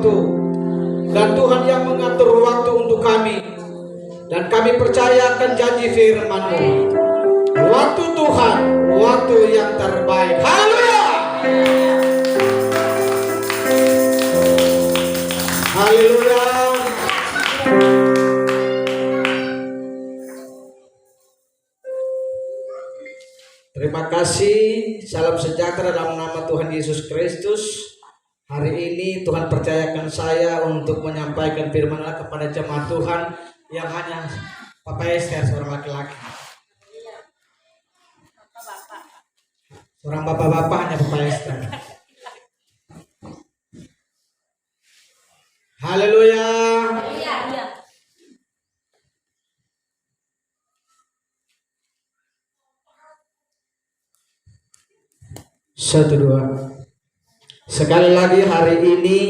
waktu, dan Tuhan yang mengatur waktu untuk kami. Dan kami percaya akan janji firman-Mu. Waktu Tuhan, waktu yang terbaik. Haleluya. Haleluya. Terima kasih. Salam sejahtera dalam nama Tuhan Yesus Kristus. Hari ini Tuhan percayakan saya untuk menyampaikan firman Allah kepada jemaat Tuhan yang hanya Papa Esther, seorang laki-laki. Seorang bapak-bapak hanya Papa Esther. Haleluya. Satu dua. Sekali lagi hari ini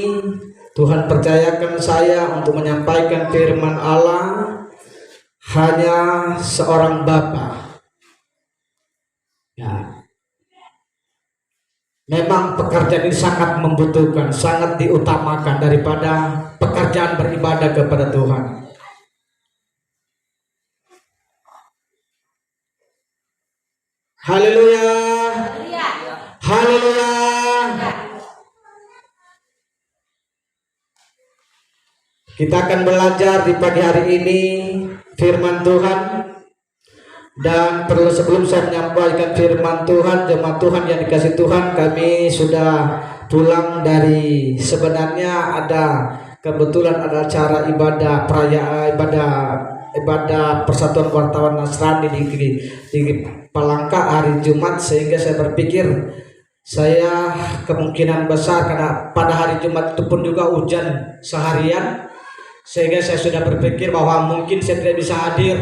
Tuhan percayakan saya untuk menyampaikan firman Allah hanya seorang bapa. Ya. Memang pekerjaan ini sangat membutuhkan, sangat diutamakan daripada pekerjaan beribadah kepada Tuhan. Haleluya. Haleluya. Kita akan belajar di pagi hari ini firman Tuhan. Dan perlu sebelum saya menyampaikan firman Tuhan, jemaat Tuhan yang dikasih Tuhan, kami sudah pulang dari, sebenarnya kebetulan ada acara ibadah ibadah Persatuan Wartawan Nasrani di Palangka hari Jumat, sehingga saya berpikir saya kemungkinan besar karena pada hari Jumat itu pun juga hujan seharian, sehingga saya sudah berpikir bahwa mungkin saya tidak bisa hadir,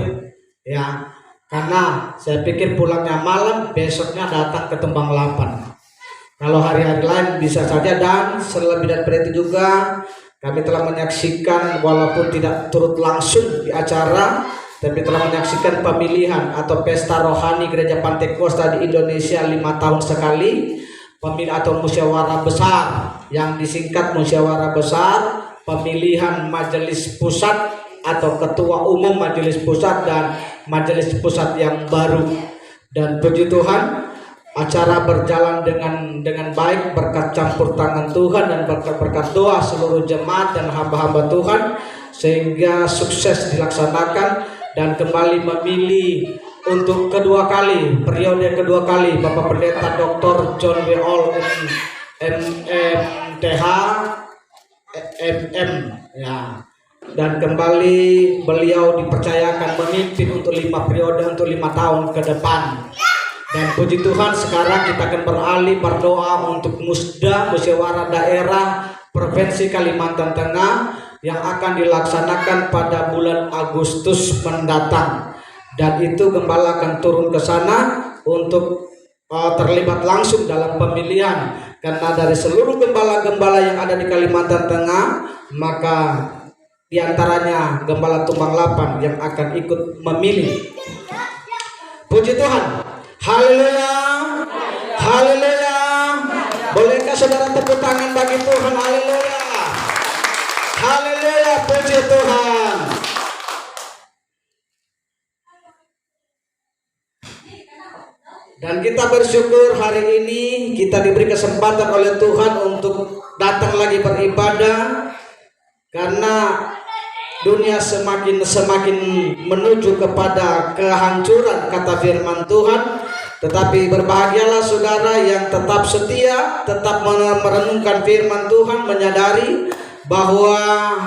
ya, karena saya pikir pulangnya malam, besoknya datang ke Tembang 8. Kalau hari-hari lain bisa saja. Dan selebih daripada itu juga kami telah menyaksikan, walaupun tidak turut langsung di acara, tapi telah menyaksikan pemilihan atau pesta rohani Gereja Pantai Kosta di Indonesia 5 tahun sekali, pemilihan atau musyawarah besar yang disingkat musyawarah besar, pemilihan majelis pusat atau ketua umum majelis pusat dan majelis pusat yang baru. Dan puji Tuhan, acara berjalan dengan baik berkat campur tangan Tuhan dan berkat doa seluruh jemaat dan hamba-hamba Tuhan, sehingga sukses dilaksanakan. Dan kembali memilih untuk kedua kali, periode kedua kali, Bapak Pendeta Dr. John W. All MTH MM, ya. Dan kembali beliau dipercayakan memimpin untuk 5 periode, untuk 5 tahun ke depan. Dan puji Tuhan, sekarang kita akan beralih berdoa untuk musyawarah daerah Provinsi Kalimantan Tengah yang akan dilaksanakan pada bulan Agustus mendatang. Dan itu gembala akan turun ke sana untuk terlibat langsung dalam pemilihan. Karena dari seluruh gembala-gembala yang ada di Kalimantan Tengah, maka diantaranya Gembala Tumbang 8 yang akan ikut memilih. Puji Tuhan. Haleluya. Haleluya. Bolehkah saudara tepuk tangan bagi Tuhan? Haleluya. Haleluya. Puji Tuhan. Dan kita bersyukur hari ini kita diberi kesempatan oleh Tuhan untuk datang lagi beribadah, karena dunia semakin menuju kepada kehancuran, kata firman Tuhan. Tetapi berbahagialah saudara yang tetap setia, tetap merenungkan firman Tuhan, menyadari bahwa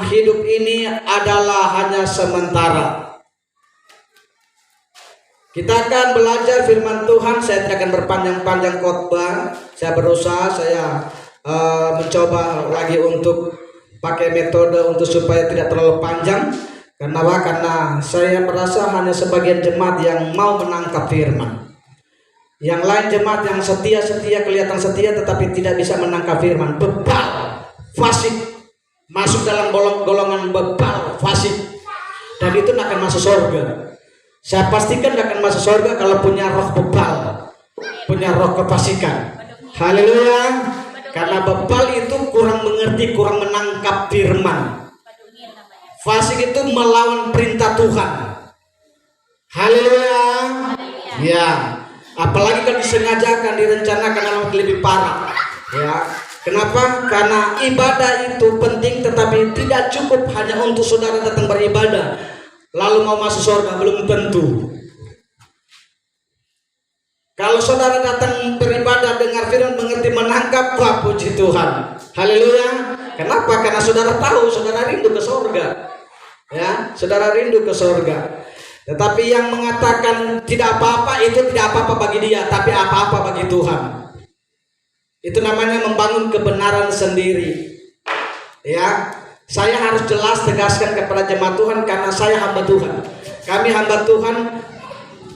hidup ini adalah hanya sementara. Kita akan belajar firman Tuhan. Saya tidak akan berpanjang-panjang khotbah. Saya berusaha, saya mencoba lagi untuk pakai metode untuk supaya tidak terlalu panjang. Karena saya merasa hanya sebagian jemaat yang mau menangkap firman. Yang lain jemaat yang setia kelihatan setia tetapi tidak bisa menangkap firman. Bebal, fasik, masuk dalam golongan bebal, fasik. Dan itu tidak akan masuk surga. Saya pastikan tidak akan masuk surga kalau punya roh bebal, punya roh kefasikan. Haleluya. Karena bebal itu kurang mengerti, kurang menangkap firman. Fasik itu melawan perintah Tuhan. Haleluya. Ya, apalagi kalau disengajakan, direncanakan lebih parah. Ya, kenapa? Karena ibadah itu penting, tetapi tidak cukup hanya untuk saudara datang beribadah lalu mau masuk surga, belum tentu. Kalau saudara datang beribadah, dengar firman, mengerti, menangkap, wah puji Tuhan. Haleluya. Kenapa? Karena saudara tahu, saudara rindu ke surga. Ya, saudara rindu ke surga. Tetapi yang mengatakan tidak apa-apa, itu tidak apa-apa bagi dia, tapi apa-apa bagi Tuhan. Itu namanya membangun kebenaran sendiri. Ya, saya harus jelas tegaskan kepada jemaat Tuhan, karena saya hamba Tuhan. Kami hamba Tuhan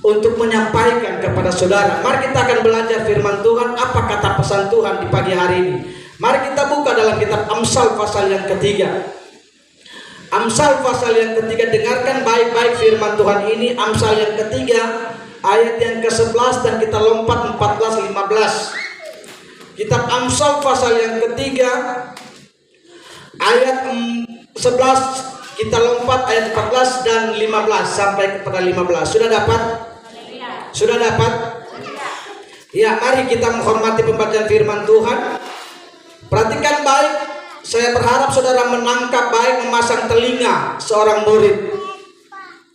untuk menyampaikan kepada saudara. Mari kita akan belajar firman Tuhan, apa kata pesan Tuhan di pagi hari ini. Mari kita buka dalam kitab Amsal pasal yang ketiga. Amsal pasal yang ketiga, dengarkan baik-baik firman Tuhan ini. Amsal yang ketiga ayat yang ke-11 dan kita lompat 14-15. Kitab Amsal pasal yang ketiga ayat 11, kita lompat ayat 14 dan 15 sampai kepada 15. Sudah dapat? Sudah dapat? Ya, mari kita menghormati pembacaan firman Tuhan. Perhatikan baik. Saya berharap saudara menangkap baik, memasang telinga seorang murid.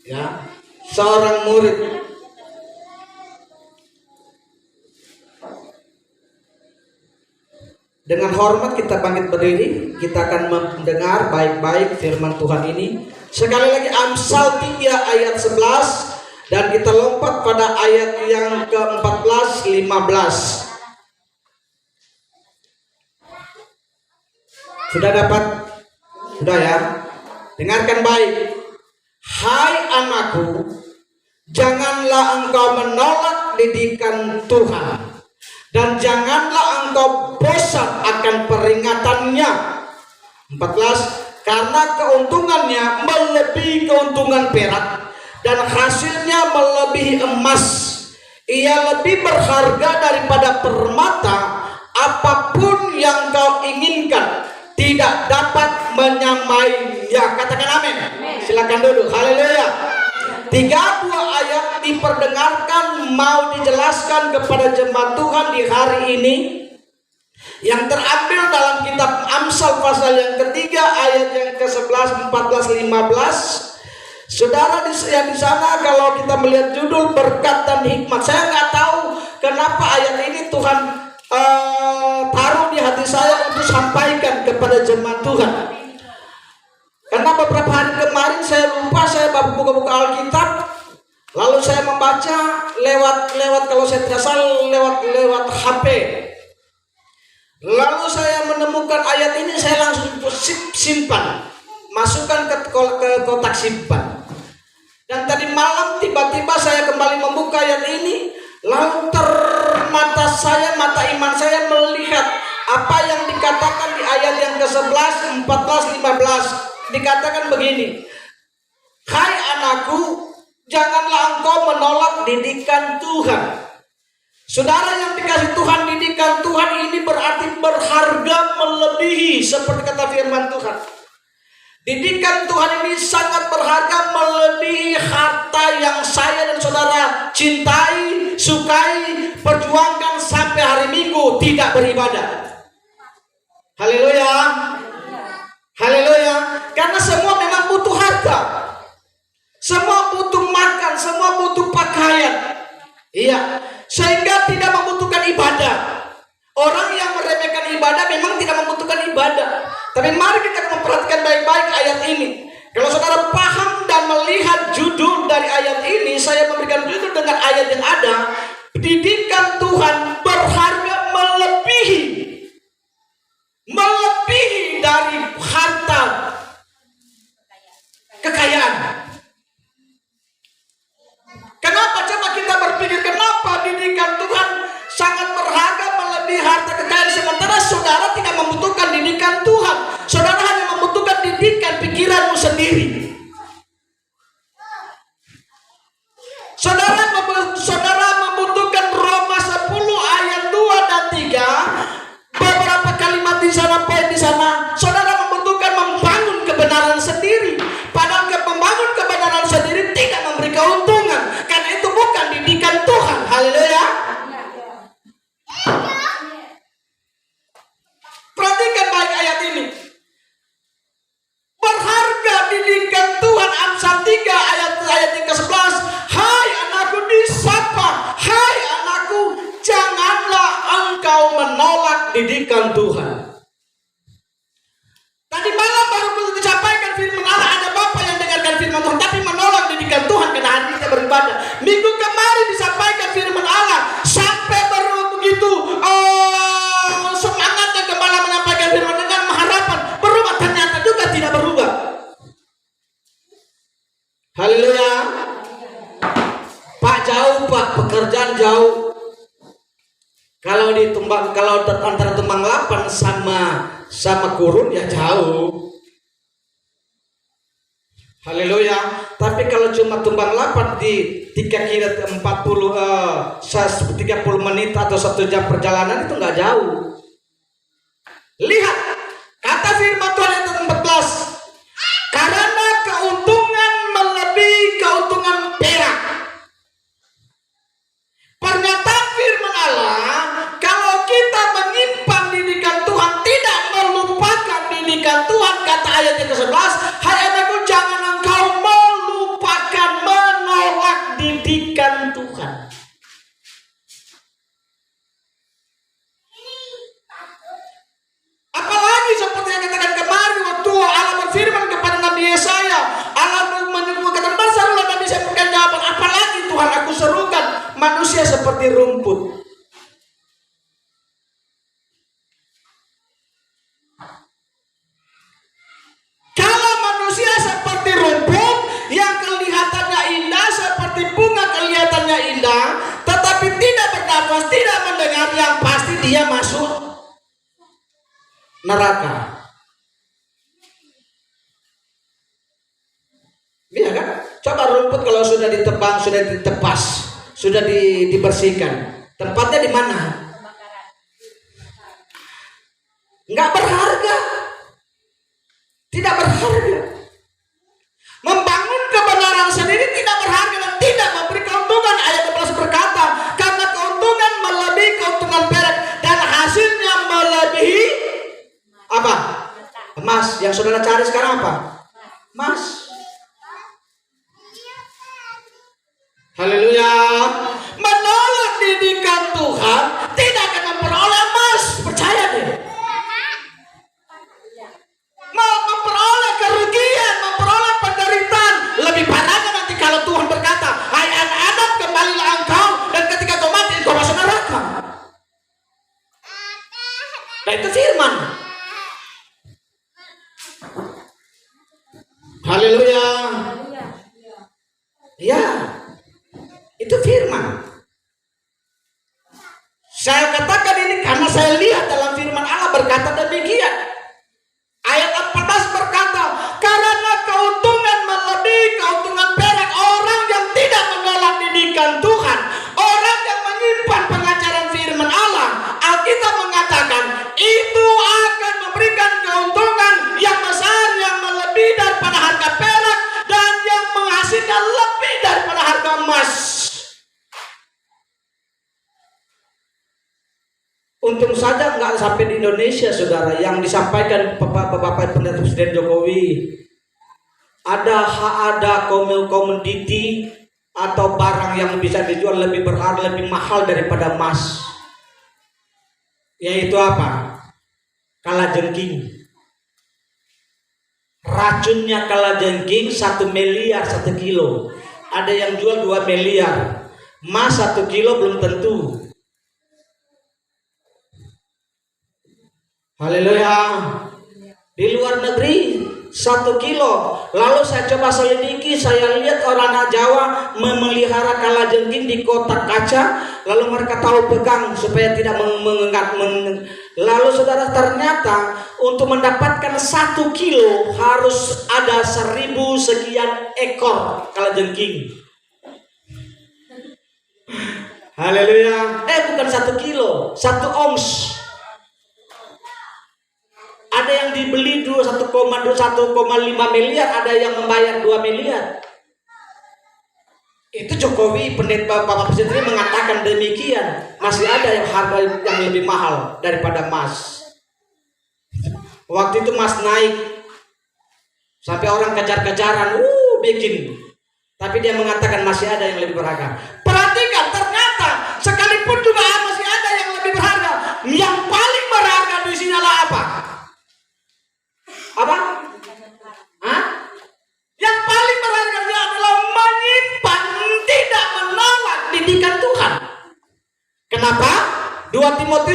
Ya, seorang murid. Dengan hormat kita bangkit berdiri, kita akan mendengar baik-baik firman Tuhan ini. Sekali lagi Amsal 3 ayat 11 dan kita lompat pada ayat yang ke-14 15. Sudah dapat? Sudah ya? Dengarkan baik. Hai anakku, janganlah engkau menolak didikan Tuhan, dan janganlah engkau bosan akan peringatannya. 14. Karena keuntungannya melebihi keuntungan perak, dan hasilnya melebihi emas. Ia lebih berharga daripada permata. Apapun yang kau inginkan tidak dapat menyamainya. Katakan amin. Silakan duduk. Haleluya. 3 buah ayat diperdengarkan, mau dijelaskan kepada jemaat Tuhan di hari ini, yang terambil dalam kitab Amsal pasal yang ketiga ayat yang ke-11, 14, 15. Saudara yang di sana, kalau kita melihat judul berkat dan hikmat, saya nggak tahu kenapa ayat ini Tuhan taruh di hati saya untuk sampaikan kepada jemaat Tuhan. Karena beberapa hari kemarin saya lupa, saya buka-buka Alkitab, lalu saya membaca lewat kalau saya tidak salah lewat HP. Lalu saya menemukan ayat ini, saya langsung simpan, masukkan ke kotak simpan. Dan tadi malam tiba-tiba saya kembali membuka ayat ini, lalu mata iman saya melihat apa yang dikatakan di ayat yang ke-11, 14, 15. Dikatakan begini. Hai anakku, janganlah engkau menolak didikan Tuhan. Saudara yang dikasih Tuhan, didikan Tuhan ini berarti berharga melebihi, seperti kata firman Tuhan. Didikan Tuhan ini sangat berharga melebihi harta yang saya dan saudara cintai, sukai, perjuangkan sampai hari Minggu tidak beribadah. Haleluya. Haleluya. Karena semua memang butuh harta. Semua butuh makan, semua butuh pakaian. Iya, sehingga tidak membutuhkan ibadah. Orang yang meremehkan ibadah memang tidak membutuhkan ibadah. Tapi mari kita memperhatikan baik-baik ayat ini. Kalau saudara paham dan melihat judul dari ayat ini, saya memberikan judul dengan ayat yang ada. Didikan Tuhan berharga melebihi dari harta kekayaan. Kenapa? Coba kita berpikir, kenapa didikan Tuhan sangat berharga melebihi harta kekayaan, sementara saudara tidak membutuhkan didikan Tuhan. Saudara hanya membutuhkan didikan pikiranmu sendiri. Saudara membutuhkan Roma 10 ayat 2 dan 3. Beberapa didikan Tuhan. Tadi malam baru disampaikan firman Allah, ada bapak yang dengarkan firman Tuhan tapi menolak didikan Tuhan karena hatinya beribadah. Minggu kemarin disampaikan firman Allah sampai baru begitu semangatnya gembala menyampaikan firman dengan harapan berubah, ternyata juga tidak berubah. Haleluya. Pak jauh Pak, pekerjaan jauh. Kalau antara Tumbang 8 sama Kurun ya jauh. Haleluya. Tapi kalau cuma Tumbang 8 di 3 30 menit atau 1 jam perjalanan itu nggak jauh. Lihat kata firman Tuhan ayat 14. Karena keuntungan melebihi keuntungan perak. Pernyataan firman Allah, kalau kita menyimpan didikan Tuhan, tidak melupakan didikan Tuhan, kata ayatnya ke-11, hai anakku, jangan engkau melupakan menolak didikan Tuhan. Apalagi seperti yang katakan kemarin waktu Allah berfirman kepada Nabi Yesaya, Allah menyebutkan masalah Nabi Yesaya memberikan jawaban, apalagi Tuhan aku serukan manusia seperti rumput. Kalau manusia seperti rumput yang kelihatannya indah, seperti bunga kelihatannya indah, tetapi tidak bernafas, tidak mendengar, yang pasti dia masuk neraka. Iya kan? Coba rumput kalau sudah ditebang, sudah ditepas, sudah dibersihkan, tempatnya di mana? Nggak berharga, tidak berharga. Membangun kebenaran sendiri tidak berharga dan tidak memberi keuntungan. Ayat 12 berkata, karena keuntungan melebihi keuntungan perak dan hasilnya melebihi apa? Emas. Yang saudara cari sekarang apa? Emas. Haleluya. Menolak didikan Tuhan tidak akan memperoleh emas, percaya deh. Mau memperoleh kerugian, memperoleh penderitaan. Lebih parahnya nanti kalau Tuhan berkata, hai anak Adam, kembalilah engkau, dan ketika kau mati engkau masuk neraka. Nah itu firman. Haleluya. Ya, itu firman. Saya katakan ini karena saya lihat dalam firman Allah berkata demikian. Ayat 14 berkata, karena keuntungan melebihi keuntungan perak. Orang yang tidak menolak didikan Tuhan, orang yang menyimpan pengajaran firman Allah, Alkitab mengatakan itu akan memberikan keuntungan yang besar, yang melebihi daripada harga perak, dan yang menghasilkan lebih daripada harga emas. Untung saja nggak sampai di Indonesia, saudara, yang disampaikan Bapak Presiden Jokowi. Ada komoditi atau barang yang bisa dijual lebih berharga, lebih mahal daripada emas. Yaitu apa? Kalajengking. Racunnya kalajengking 1 miliar 1 kilo. Ada yang jual 2 miliar. Emas 1 kilo belum tentu. Haleluya. Di luar negeri 1 kilo. Lalu saya coba selidiki, saya lihat orang Jawa memelihara kalajengking di kotak kaca, lalu mereka tahu pegang supaya tidak mengengat. Lalu saudara, ternyata untuk mendapatkan 1 kilo harus ada 1000 sekian ekor kalajengking. Haleluya. Bukan 1 kilo, 1 ons. Ada yang dibeli 1,5 miliar, ada yang membayar 2 miliar. Itu Jokowi, Bapak Presiden mengatakan demikian. Masih ada yang harga yang lebih mahal daripada emas. Waktu itu emas naik sampai orang kejar-kejaran, bikin. Tapi dia mengatakan masih ada yang lebih berharga. Perhatikan, ternyata sekalipun juga masih ada yang lebih berharga, yang paling berharga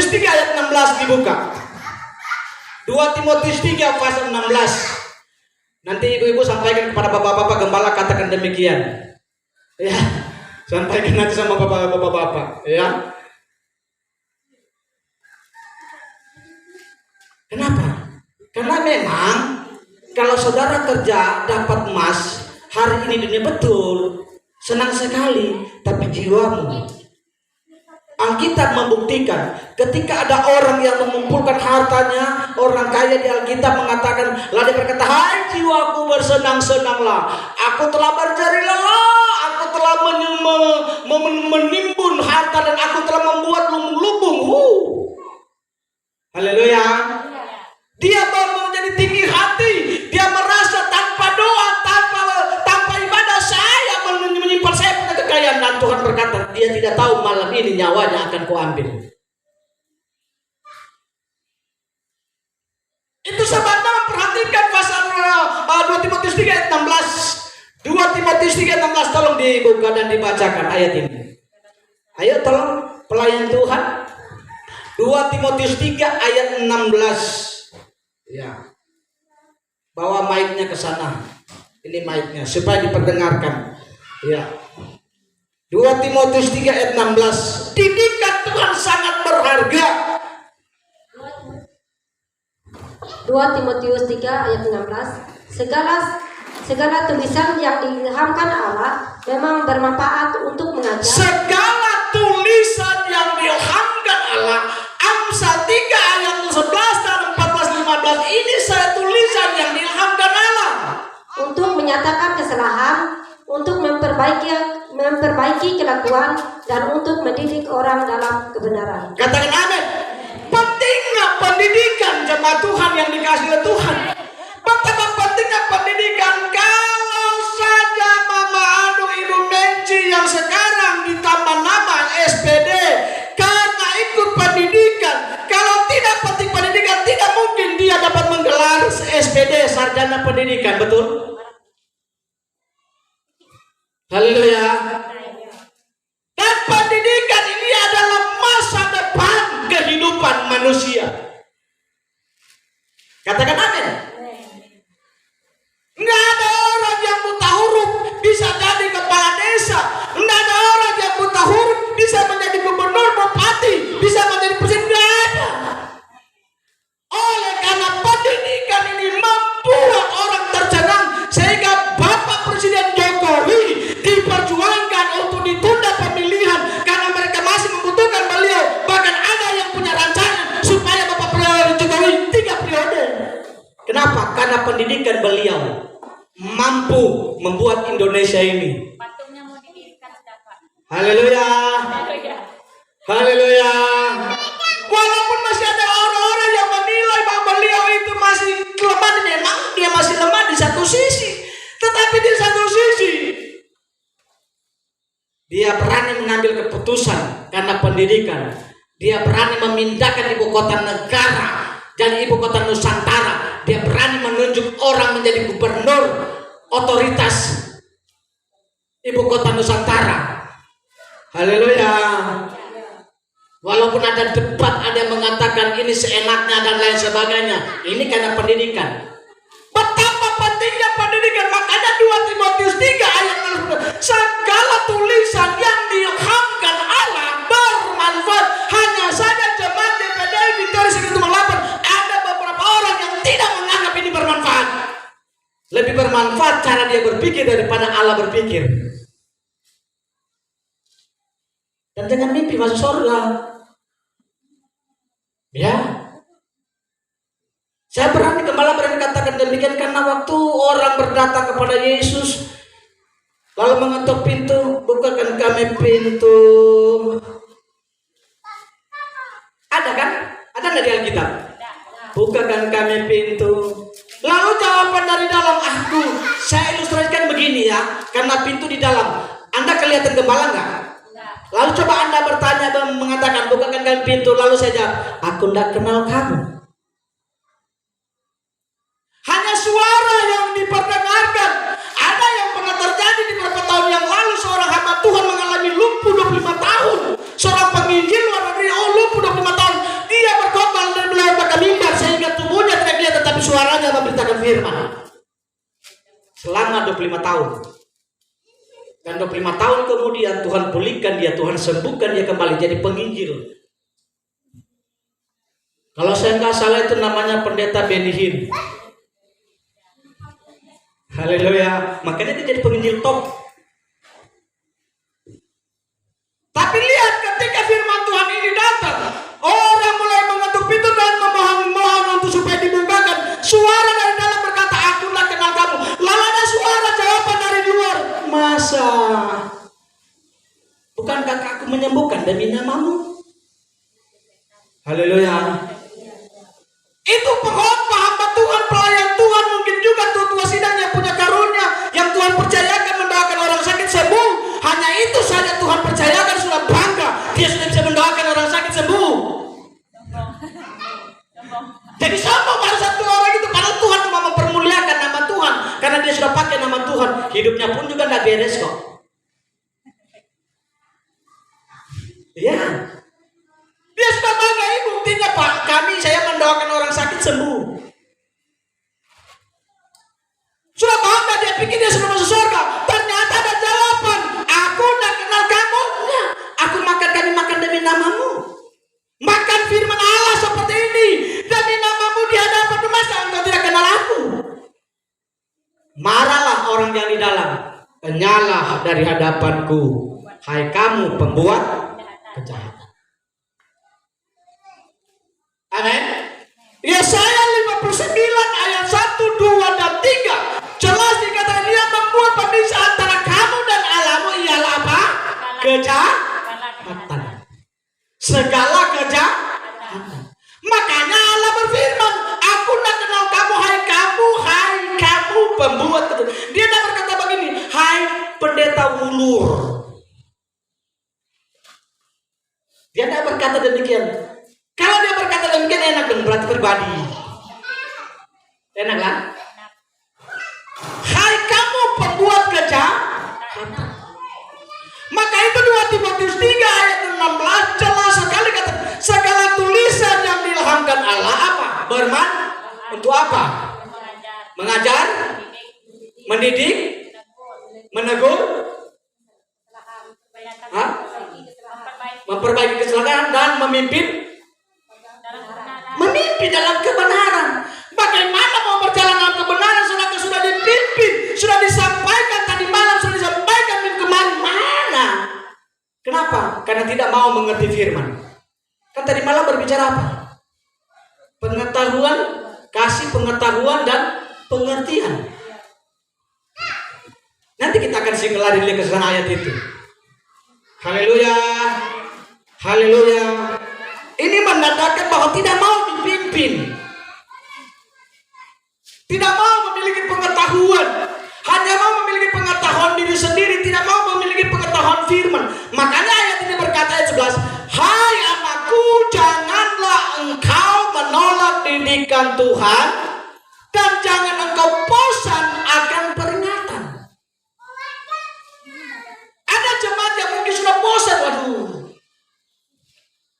Timotius 3 ayat 16 dibuka. 2 Timotius 3 pasal 16. Nanti ibu-ibu sampaikan kepada bapak-bapak gembala, katakan demikian. Ya, sampaikan nanti sama bapak-bapak. Ya. Kenapa? Karena memang kalau saudara kerja dapat emas hari ini dunia betul, senang sekali, tapi jiwamu. Alkitab membuktikan ketika ada orang yang mengumpulkan hartanya, orang kaya di Alkitab mengatakan, lalu dia berkata, hai jiwaku bersenang-senanglah, aku telah berjari lelah, aku telah menimbun harta dan aku telah membuat lubung-lubung. Haleluya. Dia baru menjadi tinggi hati, dia merasa tanpa doa, tanpa ibadah saya menyimpan saya punya kekayaan, dan Tuhan berkata dia tidak tahu malam ini nyawanya akan kuambil. Itu sebabnya memperhatikan pasal 2 Timotius 3 ayat 16. 2 Timotius 3 ayat 16 tolong dibuka dan dibacakan ayat ini. Ayo tolong pelayan Tuhan. 2 Timotius 3 ayat 16. Ya. Bawa mic-nya ke sana. Ini mic-nya supaya diperdengarkan. Ya. 2 Timotius 3 ayat 16. Didikan Tuhan sangat berharga. 2 Timotius 3 ayat 16. Segala tulisan yang diilhamkan Allah memang bermanfaat untuk mengajar. Segala tulisan yang diilhamkan Allah. Amsal 3 ayat 11 dan 14-15 ini saya tulisan yang diilhamkan Allah. Untuk menyatakan kesalahan, untuk memperbaiki kelakuan, dan untuk mendidik orang dalam kebenaran. Katakan amin. Pentingnya pendidikan jemaat Tuhan yang dikasihi oleh Tuhan. Betapa pentingnya pendidikan. Kalau saja Mama Anu Ibu Menci yang sekarang ditambah nama SPD karena ikut pendidikan, kalau tidak penting pendidikan, tidak mungkin dia dapat menggelar SPD, sarjana pendidikan, betul? Haleluya. Dan pendidikan ini adalah masa depan kehidupan manusia. Katakan amin. Nggak ada orang yang buta huruf bisa jadi kepala desa. Nggak ada orang yang buta huruf bisa menjadi gubernur, bupati, bisa menjadi presiden. Nggak ada. Oleh karena pendidikan ini membuat orang tercengang, sehingga Bapak Presiden Jokowi diperjuangkan untuk ditunda pemilihan karena mereka masih membutuhkan beliau. Bahkan ada yang punya rancangan supaya Bapak Presiden Jokowi 3 periode. Kenapa? Karena pendidikan beliau mampu membuat Indonesia ini. Patungnya mau didirikan sedapat. Haleluya. Haleluya. Walaupun masih ada orang-orang yang menilai bahwa beliau itu masih lemah, memang dia masih lemah di satu sisi. Tetapi di satu sisi dia berani mengambil keputusan karena pendidikan. Dia berani memindahkan ibu kota negara dari ibu kota Nusantara. Dia berani menunjuk orang menjadi gubernur otoritas ibu kota Nusantara. Haleluya. Walaupun ada debat, ada yang mengatakan ini seenaknya dan lain sebagainya. Ini karena pendidikan. Betapa pentingnya pendidikan. Makanya 2 Timotius 3 ayat 16. Segala tulisan yang diilhamkan Allah bermanfaat. Hanya saja jemaat DPDI Victory Secret 8 ada beberapa orang yang tidak menganggap ini bermanfaat. Lebih bermanfaat cara dia berpikir daripada Allah berpikir. Dan jangan mimpi masuk surga. Ya, saya berani katakan demikian karena waktu orang berdatang kepada Yesus lalu mengetuk pintu, bukakan kami pintu. Ada kan? Ada nggak di Alkitab? Bukakan kami pintu. Lalu jawaban dari dalam, saya ilustrasikan begini ya, karena pintu di dalam. Anda kelihatan gembala nggak? Lalu coba Anda bertanya dan mengatakan bukakan kami pintu. Lalu saya jawab, aku tidak kenal kamu. Hanya suara yang diperdengarkan. Ada yang pernah terjadi di beberapa tahun yang lalu. Seorang hamba Tuhan mengalami lumpuh 25 tahun. Seorang penginjil luar negeri lumpuh 25 tahun. firman selama 25 tahun. Dan 25 tahun kemudian Tuhan pulihkan dia, Tuhan sembuhkan dia kembali jadi penginjil. Kalau saya nggak salah itu namanya pendeta Benny Hinn. Haleluya. Makanya dia jadi penginjil top. Tapi lihat ketika firman Tuhan ini datang, orang mulai mengetuk pintu dan memohon untuk supaya dibukakan. Suara dari dalam berkata, aku tak kenal kamu. Lalu ada suara jawaban dari luar, masa bukankah aku menyembuhkan demi namamu? Haleluya. Itu pengkhotbah hamba Tuhan, pelayan Tuhan, mungkin juga tua sidang yang punya karunia, yang Tuhan percayakan mendoakan orang sakit sembuh. Hanya itu saja Tuhan percayakan, sudah bangga dia sudah bisa mendoakan orang sakit sembuh. Jadi sombong pada satu orang itu, padahal Tuhan cuma mempermuliakan nama Tuhan karena dia sudah pakai nama Tuhan. Hidupnya pun juga tidak beres kok. Iya. Dia sudah bangga, buktinya Pak, saya mendoakan orang sakit sembuh. Sudah bangga, dia pikir dia sudah masuk surga. Ternyata ada jawaban, aku tidak kenal kamu. Ya, aku kami makan demi namamu. Makan firman Allah seperti ini demi namamu di hadapan masa engkau tidak kenal aku. Marahlah orang yang di dalam, kenyalah dari hadapanku, hai kamu pembuat kejahatan. Amin. Yesaya 59 ayat 1, 2, dan 3 jelas dikatakan dia membuat pemisah antara kamu dan Allahmu ialah apa? Kejahatan. Segala kejahatan. Makanya Allah berfirman, aku tidak kenal kamu, hai kamu pembuat kejahatan. Dia tidak berkata begini, hai pendeta ulur. Dia tidak berkata demikian. Kalau dia berkata demikian enak dong, berarti pribadi. Enak lah. Hai kamu pembuat kejahatan. Maka itu 2 Timotius 3 ayat 16 jelas sekali kata, segala tulisan yang diilhamkan Allah apa? Untuk apa? Mengajar, mendidik, menegur, memperbaiki kesalahan dan memimpin dalam kebenaran. Bagaimana mau berjalan dalam kebenaran sudah dipimpin, sudah disampaikan tadi malam, sudah disampaikan minggu kemarin, mana? Kenapa? Karena tidak mau mengerti firman. Kan tadi malam berbicara apa? Pengetahuan, kasih pengetahuan dan pengertian. Nanti kita akan lari ke sana ayat itu. Haleluya. Haleluya. Ini menandakan bahwa tidak mau dipimpin, tidak mau memiliki pengetahuan, hanya mau memiliki pengetahuan diri sendiri, tidak mau memiliki pengetahuan firman. Makanya ayat ini berkata ayat 11, hai anakku, janganlah engkau menolak didikan Tuhan dan jangan engkau bosan akan peringatan. Ada jemaat yang mungkin sudah bosan, waduh,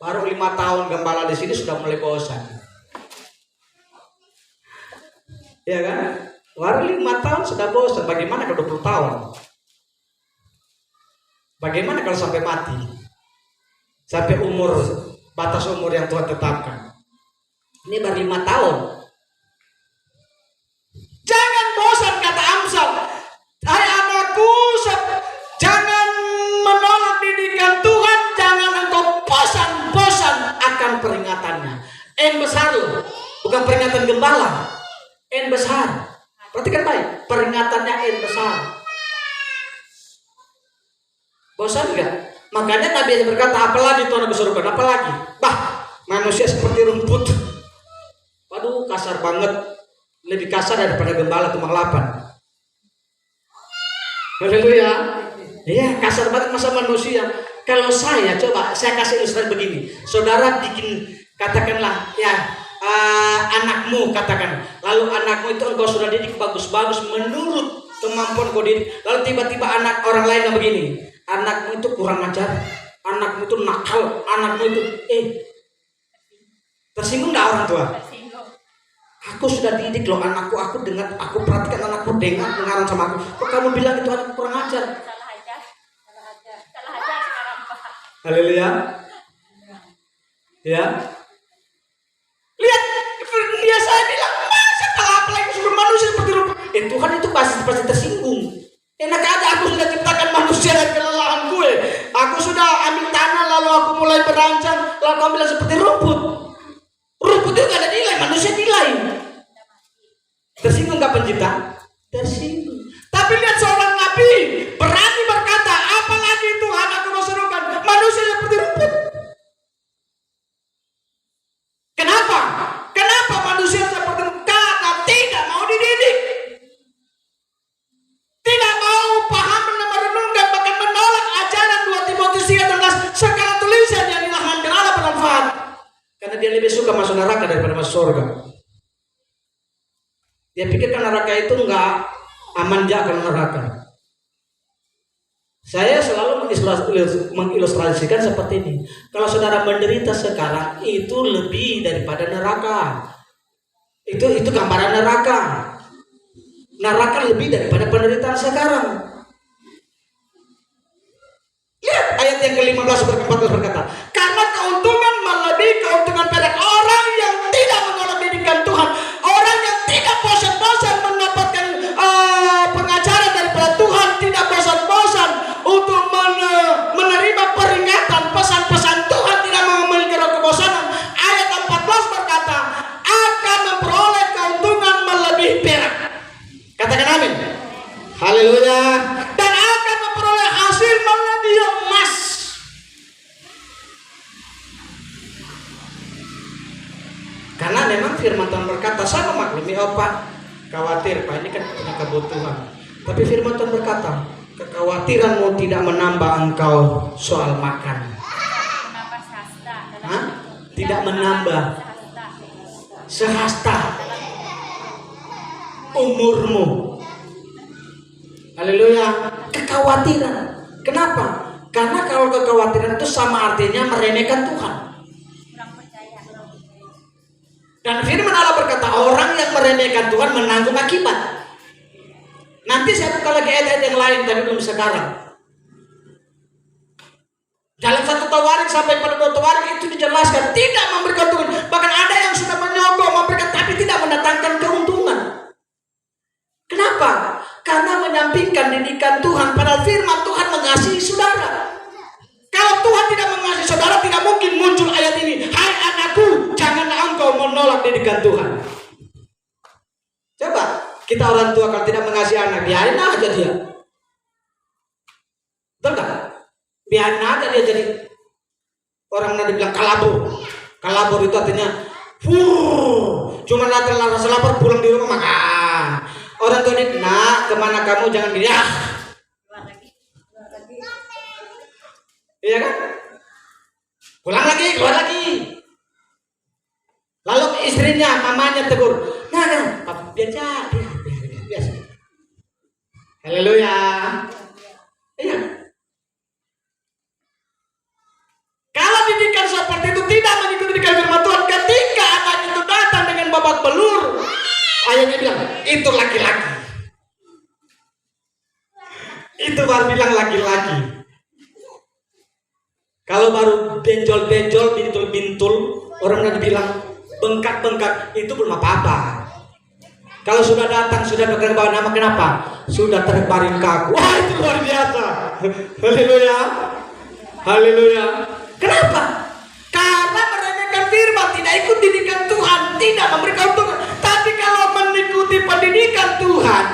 baru 5 tahun gembala di sini sudah mulai bosan. Ya kan? Baru 5 tahun sudah bosan. Bagaimana kalau 20 tahun? Bagaimana kalau sampai mati? Sampai batas umur yang Tuhan tetapkan. Ini baru 5 tahun. Jangan bosan, kata Amsal. Hai anakku, jangan menolak didikan Tuhan, jangan engkau bosan akan peringatannya. N besar loh, bukan peringatan gembala. N besar. Perhatikan baik, peringatannya N besar. Bosan enggak? Makanya Nabi berkata, apalagi Tuhan kesurupan, apalagi? Bah, manusia seperti rumput. Waduh, kasar banget. Lebih kasar daripada gembala tumbang 8. Haleluya. Iya, kasar banget masa manusia. Kalau saya kasih ilustrasi begini. Saudara bikin, katakanlah ya, anakmu katakan, lalu anakmu itu engkau sudah didik bagus-bagus menurut kemampuan kau didik, lalu tiba-tiba anak orang lain yang begini, anakmu itu kurang ajar, anakmu itu nakal, anakmu itu tersinggung nggak orang tua? Aku sudah didik loh anakku, aku perhatikan anakku dengar sama aku. Kok kamu bilang itu anak kurang ajar? Salah aja sekarang Pak. Haleluya. Ya. Lihat, dia saya bilang, masa apalagi suruh manusia seperti rupa. Tuhan itu pasti tersinggung. Enak aja aku sudah ciptakan manusia dari kelelahan gue. Aku sudah ambil tanah lalu aku mulai berancang, lalu kamu bilang seperti rumput. Rumput itu gak ada nilai, manusia nilai. Tersinggung gak pencipta? Tersinggung. Tapi lihat seorang nabi berani berkata, apalagi Tuhan aku mau serukan manusia seperti rumput. Kenapa? Kenapa manusia seperti rumput? Karena tidak mau dididik, tidak mau paham merenungkan, bahkan menolak ajaran 2 Timotius 3:16, segala tulisan yang dilahirkan Allah bermanfaat. Karena dia lebih suka masuk neraka daripada masuk surga. Dia pikirkan neraka itu enggak aman jaga neraka. Saya selalu mengilustrasikan seperti ini. Kalau saudara menderita sekarang itu lebih daripada neraka. Itu gambaran neraka. Neraka lebih daripada penderitaan sekarang. Lihat ayat yang ke-15 berkata, karena keuntungan melebihi keuntungan perak orang yang tidak menolak didikan Tuhan, orang yang tidak bosan-bosan mendapatkan pengajaran daripada Tuhan, tidak bosan-bosan untuk menerima peringatan, pesan-pesan Tuhan, tidak memiliki kebosanan. Ayat 14 berkata, akan memperoleh keuntungan melebihi perak. Katakan amin. Haleluya. Dan akan memperoleh hasil melebihi emas. Karena memang firman Tuhan berkata, saya memaklumi Pak, khawatir Pak, ini kan punya kebutuhan. Tapi firman Tuhan berkata, kekhawatiranmu tidak menambah engkau soal makan. Menambah sehasta. Hah? Tidak menambah sehasta umurmu. Haleluya. Kekhawatiran. Kenapa? Karena kalau kekhawatiran itu sama artinya meremehkan Tuhan. Kurang percaya. Dan firman Allah berkata, orang yang meremehkan Tuhan menanggung akibat. Nanti saya buka lagi ayat yang lain, tapi belum sekarang. Dalam 1 Tawarik sampai pada 2 Tawarik itu dijelaskan tidak memberikan keuntungan. Bahkan ada yang sudah menyogok memberikan tapi tidak mendatangkan keuntungan. Kenapa? Karena menyampingkan didikan Tuhan. Padahal firman Tuhan mengasihi saudara. Kalau Tuhan tidak mengasihi saudara, tidak mungkin muncul ayat ini. Hai anakku, janganlah engkau menolak didikan Tuhan. Coba, kita orang tua kalau tidak mengasihi anak, biarin aja dia. Betul gak? Biarin aja dia jadi. Orang nanti bilang kalabur. Kalabur itu artinya cuma datang rasa lapar, pulang di rumah makan. Orang tua ini, nak kemana kamu, jangan gini. Iya kan? Pulang lagi, keluar lagi. Lalu istrinya, mamanya tegur, nah, biasa. Haleluya. Iya. Kalau didikan seperti itu tidak mengikuti didikan firman Tuhan, ketika anak itu datang dengan babak belur, ayahnya bilang, itu laki-laki. Itu baru bilang laki-laki. Kalau baru benjol-benjol, bintul-bintul, orang nanti bilang bengkak-bengkak, itu belum apa-apa. Kalau sudah datang, sudah bergerak bawa nama, kenapa? Sudah terbaring kaku. Wah, itu luar biasa. Haleluya. Haleluya. Kenapa? Karena meremehkan firman, tidak ikut didikan Tuhan, tidak memberi keuntungan. Tapi kalau mengikuti pendidikan Tuhan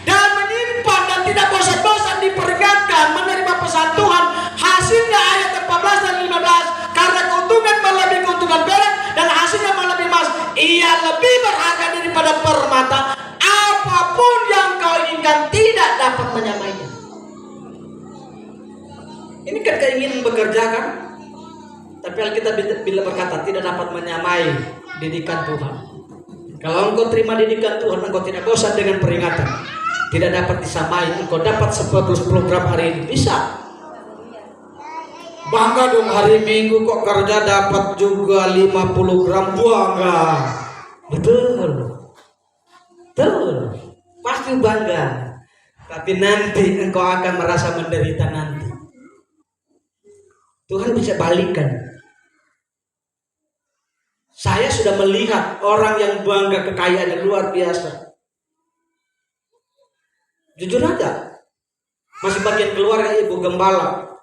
dan menyimpan dan tidak bosan-bosan diperingatkan, menerima pesan Tuhan, hasilnya ayat 14 dan 15, karena keuntungan melebihi keuntungan perak dan hasilnya melebihi emas, ia lebih berharga daripada permata, apapun yang kau inginkan tidak dapat menyamainya. Ini kan keinginan bekerja kan? Tapi Alkitab bila berkata tidak dapat menyamai didikan Tuhan. Kalau engkau terima didikan Tuhan, engkau tidak bosan dengan peringatan, tidak dapat disamai. Engkau dapat 10 program hari ini, bisa. Bangga dong, hari Minggu kok kerja dapat juga 50 gram, bangga. Betul. Betul. Pasti bangga. Tapi nanti engkau akan merasa menderita nanti. Tuhan bisa balikan. Saya sudah melihat orang yang bangga kekayaannya luar biasa. Jujur aja, masih bagian keluarga ibu gembala.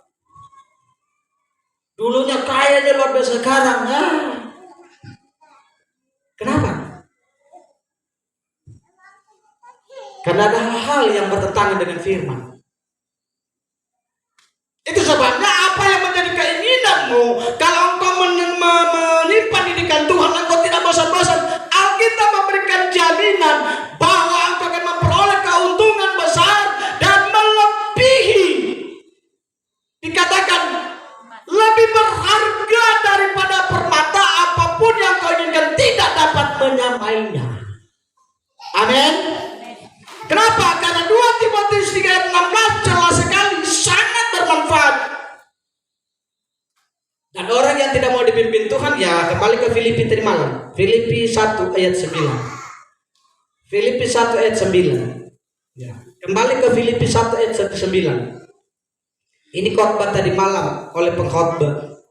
Dulunya kayanya luar biasa, sekarang kenapa? Karena ada hal-hal yang bertentangan dengan firman. Itu sebabnya apa yang menjadi keinginanmu, kalau engkau menimpa didikan Tuhan, engkau tidak bosan-bosan. Alkitab memberikan jaminan bahwa engkau akan memperoleh keuntungan besar dan melebihi. Dikatakan lebih berharga daripada permata, apapun yang kau inginkan tidak dapat menyamainya. Amin. Kenapa? Karena 2 Timotius 3:16 jelas sekali, sangat bermanfaat. Dan orang yang tidak mau dipimpin Tuhan, ya kembali ke Filipi tadi malam. Filipi 1 ayat 9. Filipi 1 ayat 9. Ya, kembali ke Filipi 1 ayat 9. Ini khotbah tadi malam oleh pengkhotbah.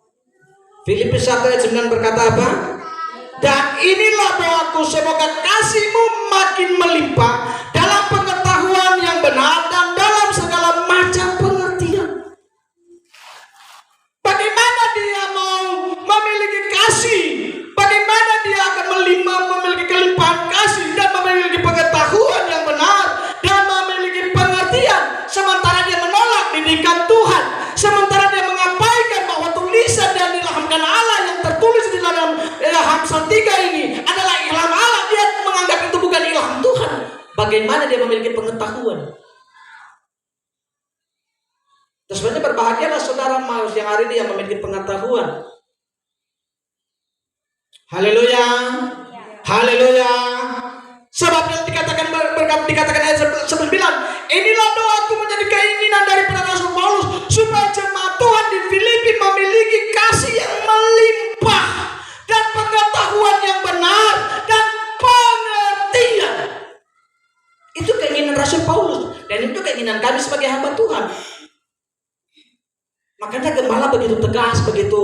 Filipi 1 ayat 9 berkata apa? Dan inilah doaku, semoga kasihmu makin melimpah dalam pengetahuan yang benar dan dalam segala macam pengertian. Bagaimana dia mau memiliki kasih? Bagaimana dia akan memiliki kelimpahan kasih dan memiliki pengetahuan yang benar dan memiliki pengertian, sementara dia menolak didikan Tuhan, sementara dia mengabaikan bahwa tulisan yang diilhamkan Allah yang tertulis di dalam Hamzah 3 ini adalah ilham Allah. Dia menganggap itu bukan ilham Tuhan. Bagaimana dia memiliki pengetahuan? Terus sebenarnya berbahagialah saudara Maus yang hari ini yang memiliki pengetahuan. Haleluya. Haleluya. Sebab yang dikatakan ayat 9, inilah doaku menjadi keinginan daripada Rasul Paulus, supaya jemaat Tuhan di Filipi memiliki kasih yang melimpah dan pengetahuan yang benar dan pengertian. Itu keinginan Rasul Paulus, dan itu keinginan kami sebagai hamba Tuhan. Makanya gembala begitu tegas, begitu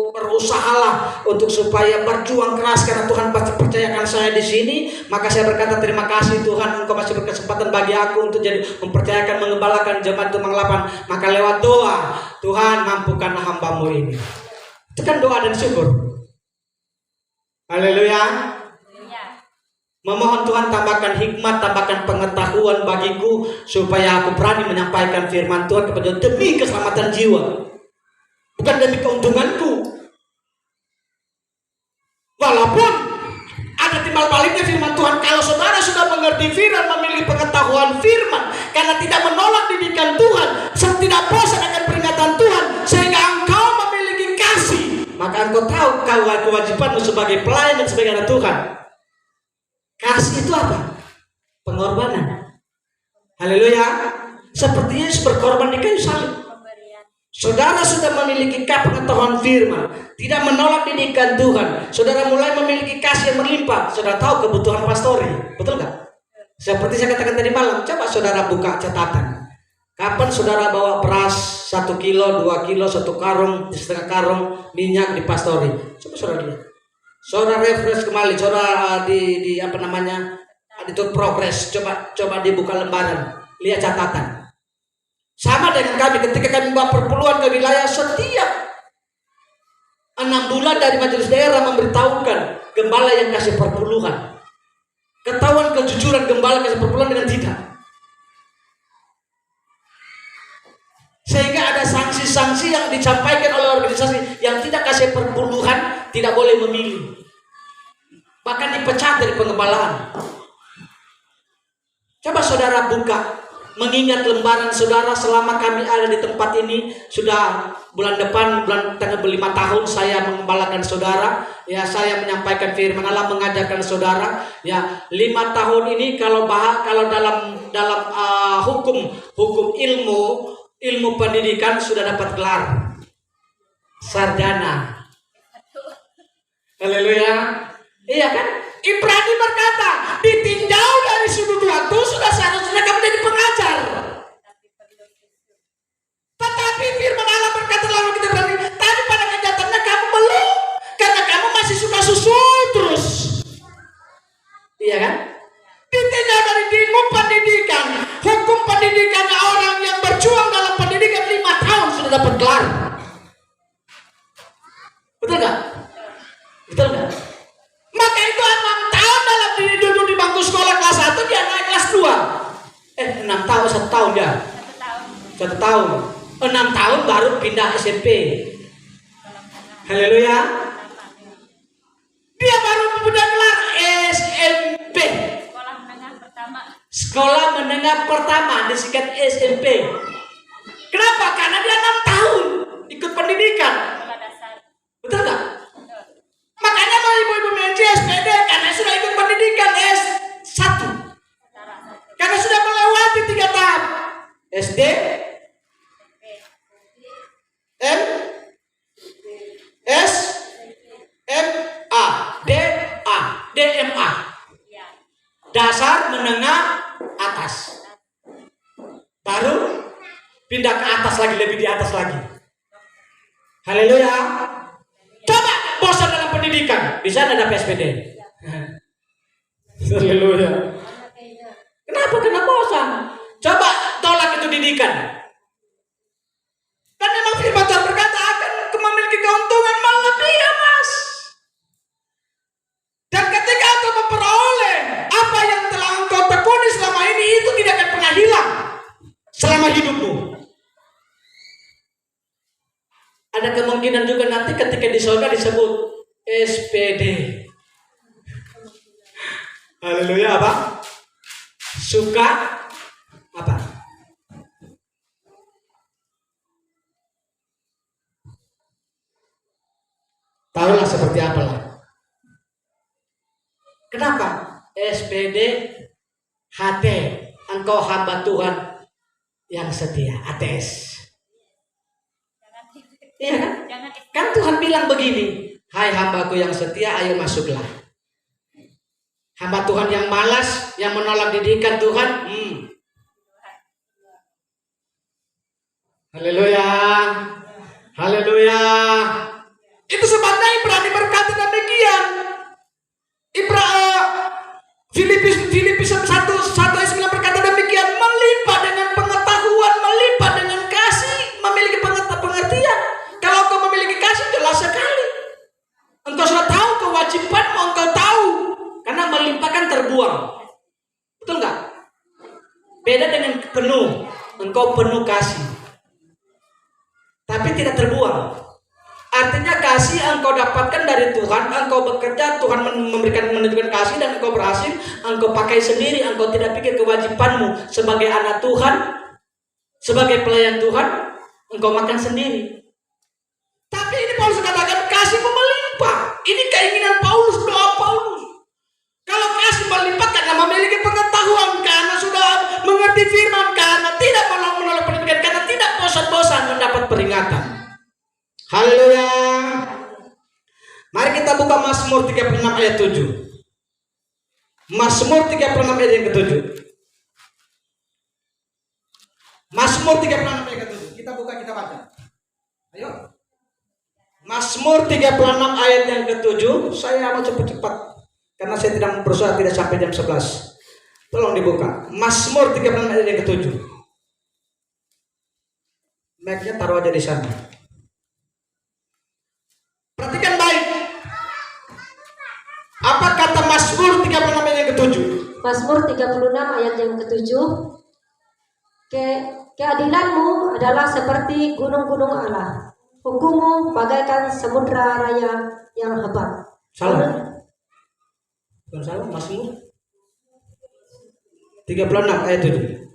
berusahalah untuk supaya berjuang keras, karena Tuhan pasti percayakan saya di sini. Maka saya berkata terima kasih Tuhan, Engkau masih berkesempatan bagi aku untuk jadi mempercayakan mengembalakan jemaat Tumang 8. Maka lewat doa, Tuhan mampukan hamba-Mu ini. Itu kan doa dan syukur. Haleluya. Memohon Tuhan tambahkan hikmat, tambahkan pengetahuan bagiku, supaya aku berani menyampaikan firman Tuhan kepada demi keselamatan jiwa, bukan demi keuntunganku. Walaupun ada timbal baliknya firman Tuhan, kalau saudara sudah mengerti firman, memiliki pengetahuan firman, karena tidak menolak didikan Tuhan, tidak bosan akan peringatan Tuhan, sehingga engkau memiliki kasih, maka engkau tahu kewajibanmu sebagai pelayan dan sebagai anak Tuhan. Kasih itu apa? Pengorbanan. Haleluya. Seperti Yesus berkorban di kayu salib. Saudara sudah memiliki pengetahuan firman, tidak menolak didikan Tuhan. Saudara mulai memiliki kasih yang berlimpah. Saudara tahu kebutuhan pastori, betul nggak? Seperti saya katakan tadi malam, coba saudara buka catatan. Kapan saudara bawa beras 1 kilo, 2 kilo, 1 karung, setengah karung minyak di pastori? Coba saudara lihat. Saudara refresh kembali, saudara di apa namanya, itu progres. Coba dibuka lembaran, lihat catatan. Sama dengan kami ketika kami bawa perpuluhan ke wilayah, setiap 6 bulan dari majelis daerah memberitahukan gembala yang kasih perpuluhan. Ketahuan kejujuran gembala kasih perpuluhan dengan tidak. Sehingga ada sanksi-sanksi yang disampaikan oleh organisasi yang tidak kasih perpuluhan, tidak boleh memilih, bahkan dipecat dari pengembalaan. Coba saudara buka, mengingat lembaran saudara selama kami ada di tempat ini. Sudah bulan depan, bulan tanggal 5 tahun saya mengembalakan saudara. Ya, saya menyampaikan firman Allah, mengajarkan saudara. Ya, 5 tahun ini kalau dalam hukum ilmu pendidikan sudah dapat gelar sarjana. Haleluya. Iya kan? Ibrani berkata, ditinjau dari sudut waktu sudah seharusnya kamu jadi pengajar. Tetapi firman Allah berkata lalu kita berani, tapi pada kenyataannya kamu belum, karena kamu masih suka susu terus. Iya kan? Ditinjau dari ilmu pendidikan, hukum pendidikannya orang yang berjuang dalam pendidikan 5 tahun sudah dapat gelar. Betul nggak? Betul nggak? Maka itu 6 tahun dalam duduk di bangku sekolah kelas 1 dia naik kelas 2. 6 tahun 1 tahun dia. 1 tahun. 6 tahun baru pindah SMP. Haleluya. Dia baru punya gelar SMP. Sekolah menengah pertama disingkat SMP. Kenapa? Karena dia 6 tahun ikut pendidikan. Betul nggak? Makanya mau ibu-ibu menci SPD karena sudah ikut pendidikan S1. Karena sudah melewati 3 tahap. SD, M, S, M, A, D, A, DMA. Dasar, menengah, atas. Baru pindah ke atas lagi, lebih di atas lagi. Haleluya. Coba bosan dalam pendidikan, di sana ada PSPD. Haleluya. Kenapa kena bosan? Coba tolak itu didikan. Kan memang firman Tuhan berkata akan memiliki keuntungan melebihi emas. Dan ketika engkau memperoleh apa yang telah engkau tekuni selama ini, itu tidak akan pernah hilang selama hidupmu. Ada kemungkinan juga nanti ketika di surga disebut SPD. Haleluya apa? Suka apa? Tahulah seperti apalah. Kenapa? SPD HT, engkau hamba Tuhan yang setia, ATS. Iya kan? Kan Tuhan bilang begini, hai hambaku yang setia, ayo masuklah. Hamba Tuhan yang malas, yang menolak didikan Tuhan, haleluya, haleluya. Itu sebabnya Ibrani berkata demikian. Filipi 1 ayat 9 berkata demikian, melimpah dengan pengetahuan, melimpah dengan kasih, memiliki pengertian. Kalau engkau memiliki kasih jelas sekali. Engkau sudah tahu kewajibanmu, engkau tahu. Karena melimpahkan terbuang. Betul nggak? Beda dengan penuh. Engkau penuh kasih, tapi tidak terbuang. Artinya kasih engkau dapatkan dari Tuhan, engkau bekerja, Tuhan menunjukkan kasih dan engkau berhasil, engkau pakai sendiri, engkau tidak pikir kewajibanmu sebagai anak Tuhan, sebagai pelayan Tuhan, engkau makan sendiri. Tapi ini Paulus katakan kasih melimpah. Ini keinginan Paulus, doa Paulus. Kalau kasih melimpah karena memiliki pengetahuan, karena sudah mengerti firman, karena tidak menolak pendidikan, karena tidak bosan-bosan mendapat peringatan. Haleluya. Mari kita buka Mazmur 36 ayat 7. Mazmur 36 ayat yang ke-7. Mazmur 36 ayat ke-7. Kita buka, kita baca. Ayo. Mazmur 36 ayat yang ke-7. Saya mau cepat-cepat karena saya tidak berusaha tidak sampai jam 11. Tolong dibuka. Mazmur 36 ayat yang ke-7. Mic-nya taruh aja di sana. Perhatikan baik. Apa kata Mazmur 36 ayat yang ke-7? Mazmur 36 ayat yang ke-7. Keadilanmu adalah seperti gunung-gunung Allah. Hukummu bagaikan samudra raya yang hebat. Salah. Bukan salah, Mazmur 36 ayat 7.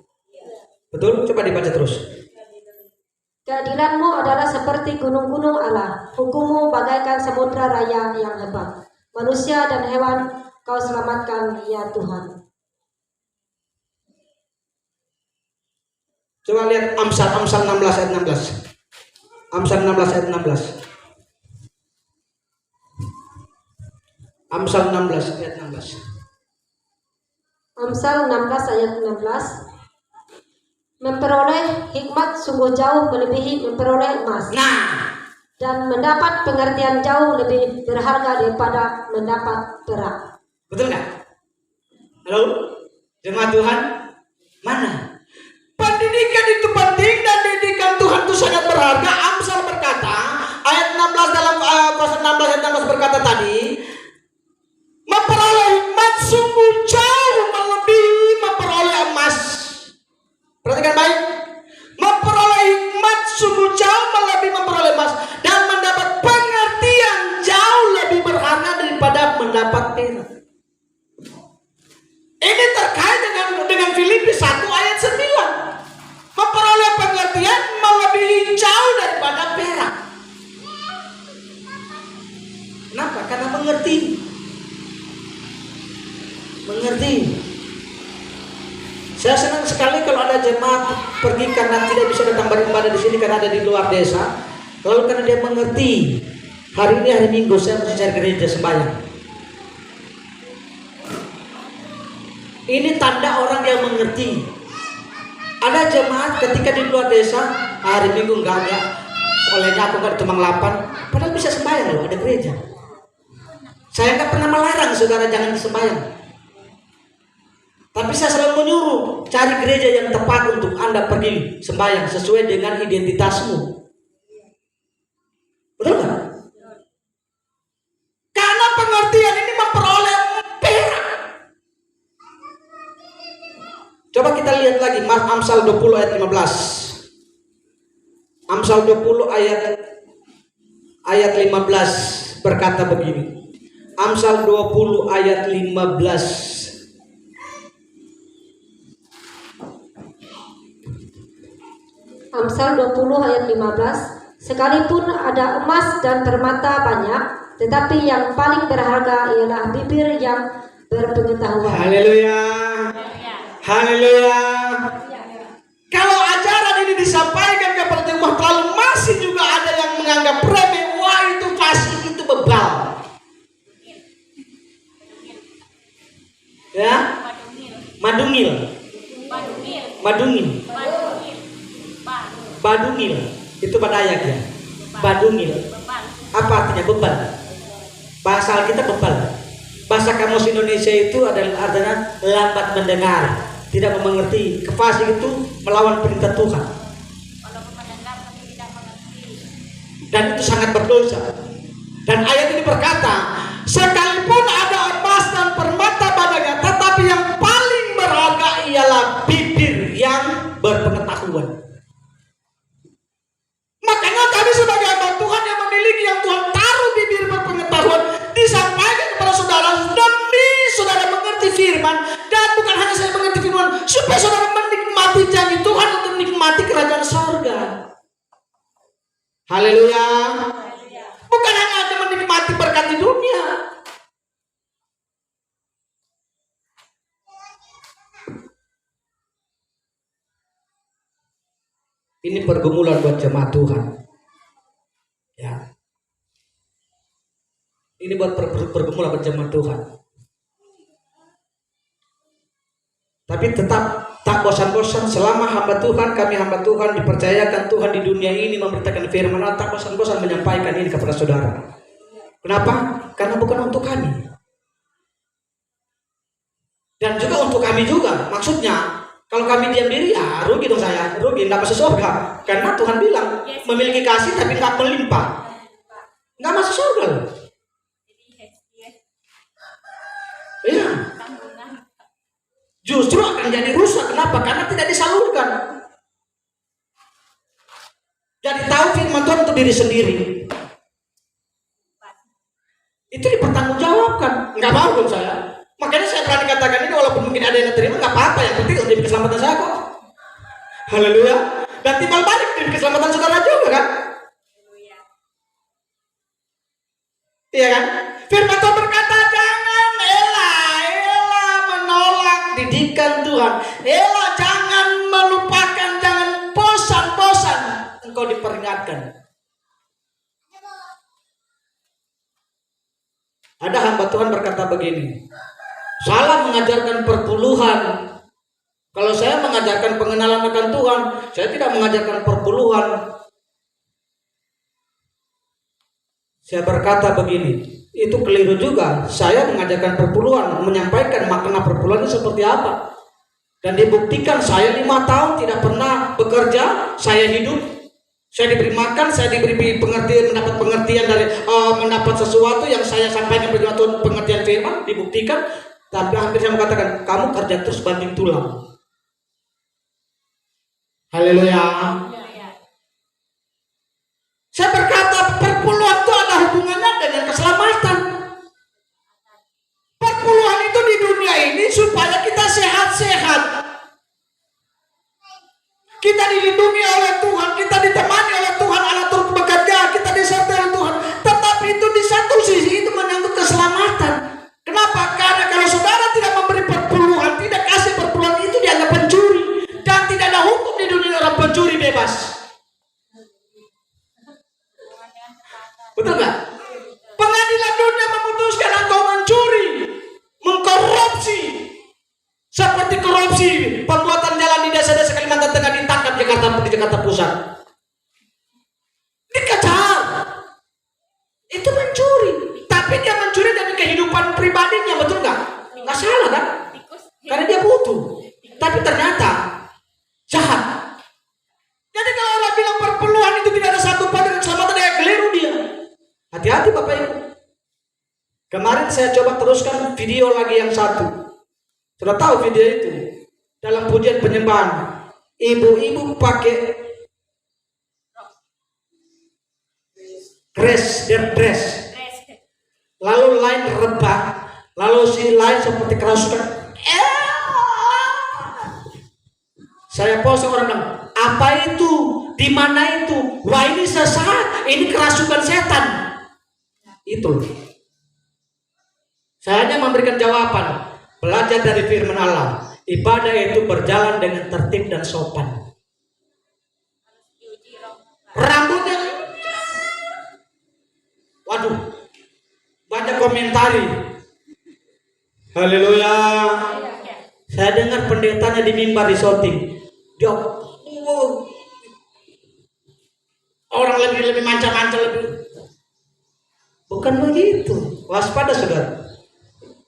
Betul? Coba dibaca terus. Keadilanmu adalah seperti gunung-gunung Allah. Hukummu bagaikan samudra raya yang hebat. Manusia dan hewan kau selamatkan, ya Tuhan. Coba lihat Amsal 16 ayat 16. Amsal 16 ayat 16. Amsal 16 ayat 16. Amsal 16 ayat 16. Memperoleh hikmat sungguh jauh melebihi memperoleh emas. Nah, Dan mendapat pengertian jauh lebih berharga daripada mendapat perak. betul nggak? Halo, jemaat Tuhan, mana? Pendidikan itu penting dan didikan Tuhan itu sangat berharga. Amsal berkata, ayat 16 dalam pasal 16 ayat 16 berkata tadi, memperoleh hikmat sungguh jauh melebihi memperoleh emas. Perhatikan baik. Memperoleh hikmat sungguh jauh melebihi memperoleh emas dan mendapat pengertian jauh lebih berharga daripada mendapat perak. Ini terkait dengan Filipi 1 ayat 9. Memperoleh pengertian melebihi jauh daripada perak. Kenapa? Karena mengerti. Saya senang sekali kalau ada jemaat pergi karena tidak bisa datang beribadah di sini karena ada di luar desa. Lalu karena dia mengerti, hari ini hari Minggu saya mesti cari gereja sembahyang. Ini tanda orang yang mengerti. Ada jemaat ketika di luar desa, hari Minggu enggak ada. Olehnya aku enggak cuma 8, padahal bisa sembahyang loh, ada gereja. Saya enggak pernah melarang saudara jangan sembahyang. Tapi saya selalu menyuruh cari gereja yang tepat untuk Anda pergi sembahyang sesuai dengan identitasmu. Betul nggak? Karena pengertian ini memperoleh perak. Coba kita lihat lagi Amsal 20 ayat 15. Amsal 20 ayat 15 berkata begini. Amsal 20 ayat 15. Amsal 20 ayat 15. Sekalipun ada emas dan permata banyak, tetapi yang paling berharga ialah bibir yang berpengetahuan. Haleluya. Haleluya. Kalau ajaran ini disampaikan kepada jemaat lalu masih juga ada yang menganggap remeh, wah itu fasih, itu bebal. Ya? Badungil. Itu Badayak ya. Badungil. Apa artinya bebal? Bahasa kita bebal. Bahasa kamus Indonesia itu adalah artinya lambat mendengar, tidak mengerti. Kefasih itu melawan perintah Tuhan. Dan itu sangat berdosa. Dan ayat ini berkata, sekalipun ada emas dan permata banyak, tetapi yang paling berharga ialah bibir yang berpengetahuan. Makanya kami sebagai hamba Tuhan yang memiliki, yang Tuhan taruh bibir berpengetahuan, disampaikan kepada saudara demi saudara mengerti firman, dan bukan hanya saya mengerti firman, supaya saudara menikmati janji Tuhan untuk menikmati kerajaan sorga. Haleluya. Bukan hanya menikmati berkat di dunia. Ini pergumulan buat jemaat Tuhan. Ya. Ini buat pergumulan buat jemaat Tuhan. Tapi tetap tak bosan-bosan selama hamba Tuhan, kami hamba Tuhan dipercayakan Tuhan di dunia ini memberitakan firman, tak bosan-bosan menyampaikan ini kepada saudara. Kenapa? Karena bukan untuk kami. Dan juga untuk kami juga. Maksudnya, kalau kami diam diri, ya rugi dong saya, rugi, tidak masuk surga. Karena Tuhan bilang, memiliki kasih tapi tak melimpah, nggak masuk surga loh. Iya. Justru akan jadi rusak. Kenapa? Karena tidak disalurkan. Jadi tahu firman Tuhan untuk diri sendiri, itu dipertanggungjawabkan. Nggak mau dong saya. Makanya saya berani katakan ini, walaupun mungkin ada yang terima, nggak apa-apa. Yang penting demi keselamatan saya kok. Haleluya. Dan timbal balik demi keselamatan saudara juga kan? Iya kan? Firman Tuhan berkata, jangan elah menolak didikan Tuhan. Elah jangan melupakan, jangan bosan-bosan engkau diperingatkan. Ada hamba Tuhan berkata begini, salah mengajarkan perpuluhan. Kalau saya mengajarkan pengenalan akan Tuhan, saya tidak mengajarkan perpuluhan. Saya berkata begini, itu keliru juga. Saya mengajarkan perpuluhan, menyampaikan makna perpuluhan itu seperti apa. Dan dibuktikan saya 5 tahun tidak pernah bekerja, saya hidup, saya diberi makan, saya diberi pengertian, mendapat pengertian dari mendapat sesuatu yang saya sampaikan pada Tuhan, pengertian firman, dibuktikan. Tapi hampir saya mengatakan, kamu kerja terus banting tulang. Haleluya. Saya berkata perpuluhan itu ada hubungannya dengan keselamatan. Perpuluhan itu di dunia ini supaya kita sehat-sehat. Kita dilindungi oleh Tuhan, kita ditemani oleh Tuhan, Allah turut bekerja, kita disertai oleh Tuhan. Tetapi itu di satu sisi itu menyangkut keselamatan. Kenapa? Karena kalau saudara tidak memberi perpuluhan, tidak kasih perpuluhan, itu dianggap pencuri. Dan tidak ada hukum di dunia orang pencuri bebas. Betul nggak? Pengadilan dunia memutuskan engkau mencuri, mengkorupsi, seperti korupsi pembuatan jalan di desa-desa Kalimantan Tengah ditangkap di Jakarta Pusat, dikejar. Itu mencuri, tapi dia mencuri dari kehidupan pribadinya, betul nggak? Nggak salah kan? Karena dia butuh, tapi ternyata jahat. Jadi kalau orang bilang perpuluhan itu tidak ada satu pun dengan keselamatan, dia keliru dia. Hati-hati Bapak Ibu. Kemarin saya coba teruskan video lagi yang satu. Sudah tahu video itu? Dalam pujian penyembahan, ibu-ibu pakai dress, lalu lain rebah, lalu si lain seperti kerasukan. Saya post, orang bilang, apa itu? Di mana itu? Wah, ini sesat, ini kerasukan setan. Itu. Saya hanya memberikan jawaban. Belajar dari firman Allah. Ibadah itu berjalan dengan tertib dan sopan. Rambutnya, waduh, banyak komentari. Haleluya. Saya dengar pendetanya di mimbar di shooting. Dia, orang lebih manca-manca lebih. Bukan begitu. Waspada saudara.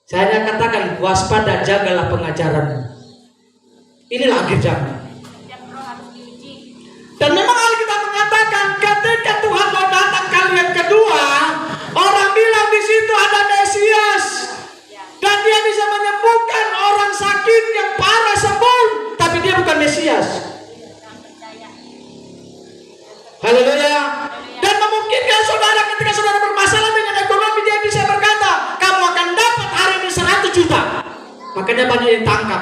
Saya hanya katakan waspada, jagalah pengajaran. Inilah akhir zaman. Dan memang Alkitab mengatakan ketika Tuhan mau datang kali yang kedua, orang bilang di situ ada Mesias. Dan dia bisa menyembuhkan orang sakit yang parah sembuh, tapi dia bukan Mesias. Haleluya. Dan memungkinkan saudara ketika saudara bermasalah dengan ekonomi, dia bisa berkata, kamu akan dapat hari ini 100 juta. Makanya banyak yang tangkap.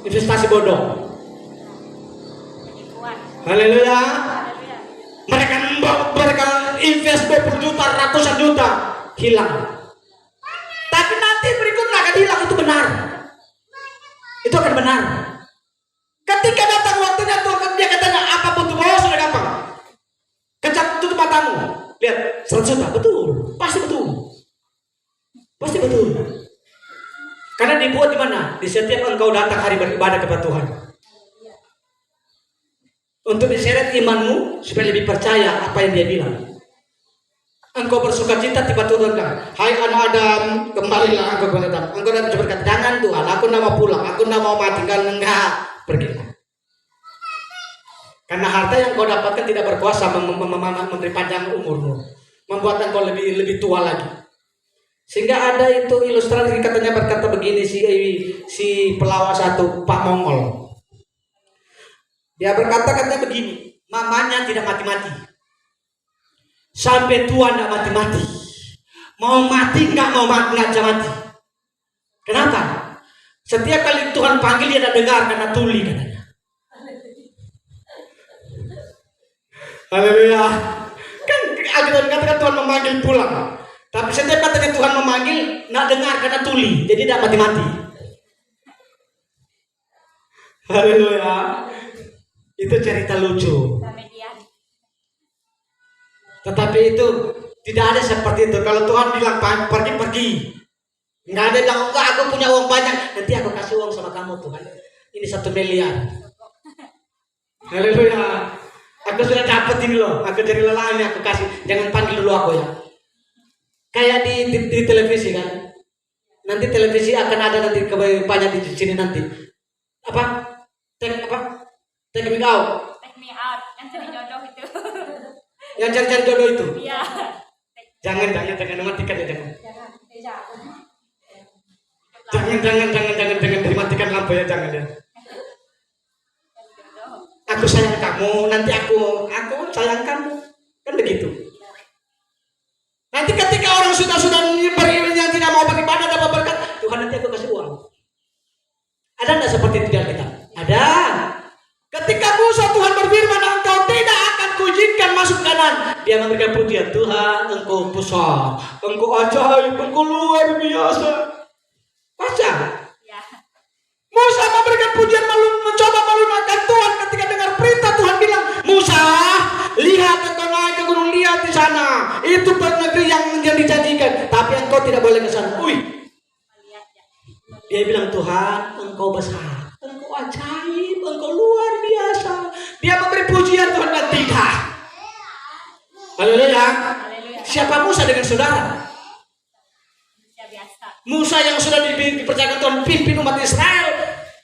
Investasi bodoh. Haleluya. Mereka invest 20 juta, ratusan juta, hilang. Tapi nanti berikutnya akan hilang, itu benar. Itu akan benar. Ketika datang waktunya Tuhan, dia katanya apapun itu bawa sudah gampang. Kecap tutup matamu. Lihat, 100 juta, betul. Pasti betul. Pasti betul. Karena dibuat di mana? Di setiap engkau datang hari beribadah kepada Tuhan. Untuk diseret imanmu supaya lebih percaya apa yang dia bilang. Engkau bersuka cita, tiba-tiba Tuhan, hai anak Adam, kembalilah engkau kepada Adam. Engkau dapat berkata, jangan Tuhan, aku tidak mau pulang, aku tidak mau mati. Kan enggak, pergilah. Karena harta yang kau dapatkan tidak berkuasa memberi panjang umurmu, membuat engkau lebih tua lagi. Sehingga ada itu ilustrasi, katanya berkata begini si pelawak satu, Pak Mongol. Dia berkata katanya begini, mamanya tidak mati-mati, sampai tua tidak mati-mati, mau mati nggak bisa mati. Kenapa? Setiap kali Tuhan panggil dia tidak dengar karena tuli katanya. Haleluya. Kan Alkitab katakan Tuhan memanggil pulang. Tapi setiap kali Tuhan memanggil, nak dengar karena tuli, jadi tidak mati-mati. Haleluya. Itu cerita lucu. Tetapi itu Tidak ada seperti itu. Kalau Tuhan bilang pergi, pergi. Nggak ada yang enggak, aku punya uang banyak, nanti aku kasih uang sama kamu Tuhan. Ini 1 miliar. Haleluya. Aku sudah dapat ini loh. Aku dari lelah ini aku kasih. Jangan panggil dulu aku ya. Kayak di televisi kan. Nanti televisi akan ada nanti kebanyakan di sini nanti. Apa? Take me out. Take me out, yang cari jodoh itu. Yang cari-cari jodoh itu. Iya. Jangan dimatikan ya jangan. Jangan. Jangan dimatikan lampu ya jangan ya. Aku sayang kamu, nanti aku sayang kamu, kan begitu. Nanti ketika orang sudah yang tidak mau beribadah dapat berkat, Tuhan nanti aku kasih uang. Ada tidak seperti itu di Alkitab? Ada. Ketika Musa Tuhan berfirman, engkau tidak akan kuizinkan masuk kanan. Dia memberikan pujian, Tuhan engkau besar, engkau ajaib, engkau luar biasa. Baca. Ya. Musa memberikan pujian mencoba melunakkan Tuhan ketika dengar perintah Tuhan bilang, Musa, lihat engkau naik ke gunung, lihat di sana. Itu negeri yang dijanjikan, tapi engkau tidak boleh ke sana. Dia bilang, Tuhan, engkau besar, engkau ajaib, engkau luar biasa. Dia memberi pujian Tuhan dan tidak. Haleluya. Siapa Musa dengan saudara? Musa yang sudah dipercayakan Tuhan pimpin umat Israel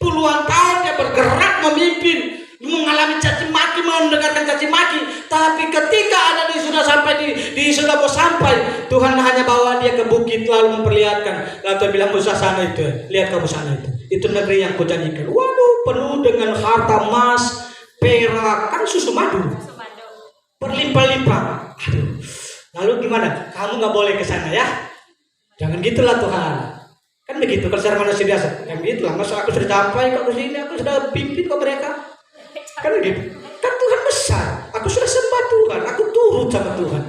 puluhan tahun, dia bergerak memimpin, mengalami caci maki, mendengarkan caci maki. Tapi ketika sudah sampai sudah mau sampai, Tuhan hanya bawa dia ke bukit lalu memperlihatkan. Lalu Tuhan bilang, Musa sana itu, lihat kamu sana itu negeri yang kujanjikan. Waduh, penuh dengan harta emas, perak, kan susu madu, berlimpah-limpah. Aduh, lalu gimana? Kamu nggak boleh ke sana ya? Jangan gitulah Tuhan. Kan begitu kalau secara manusia biasa. Yang gitulah, masa aku sudah sampai kok ke sini, aku sudah pimpin kok mereka. Kan begitu. Kan Tuhan besar. Aku sudah sembah Tuhan, aku turut sama Tuhan.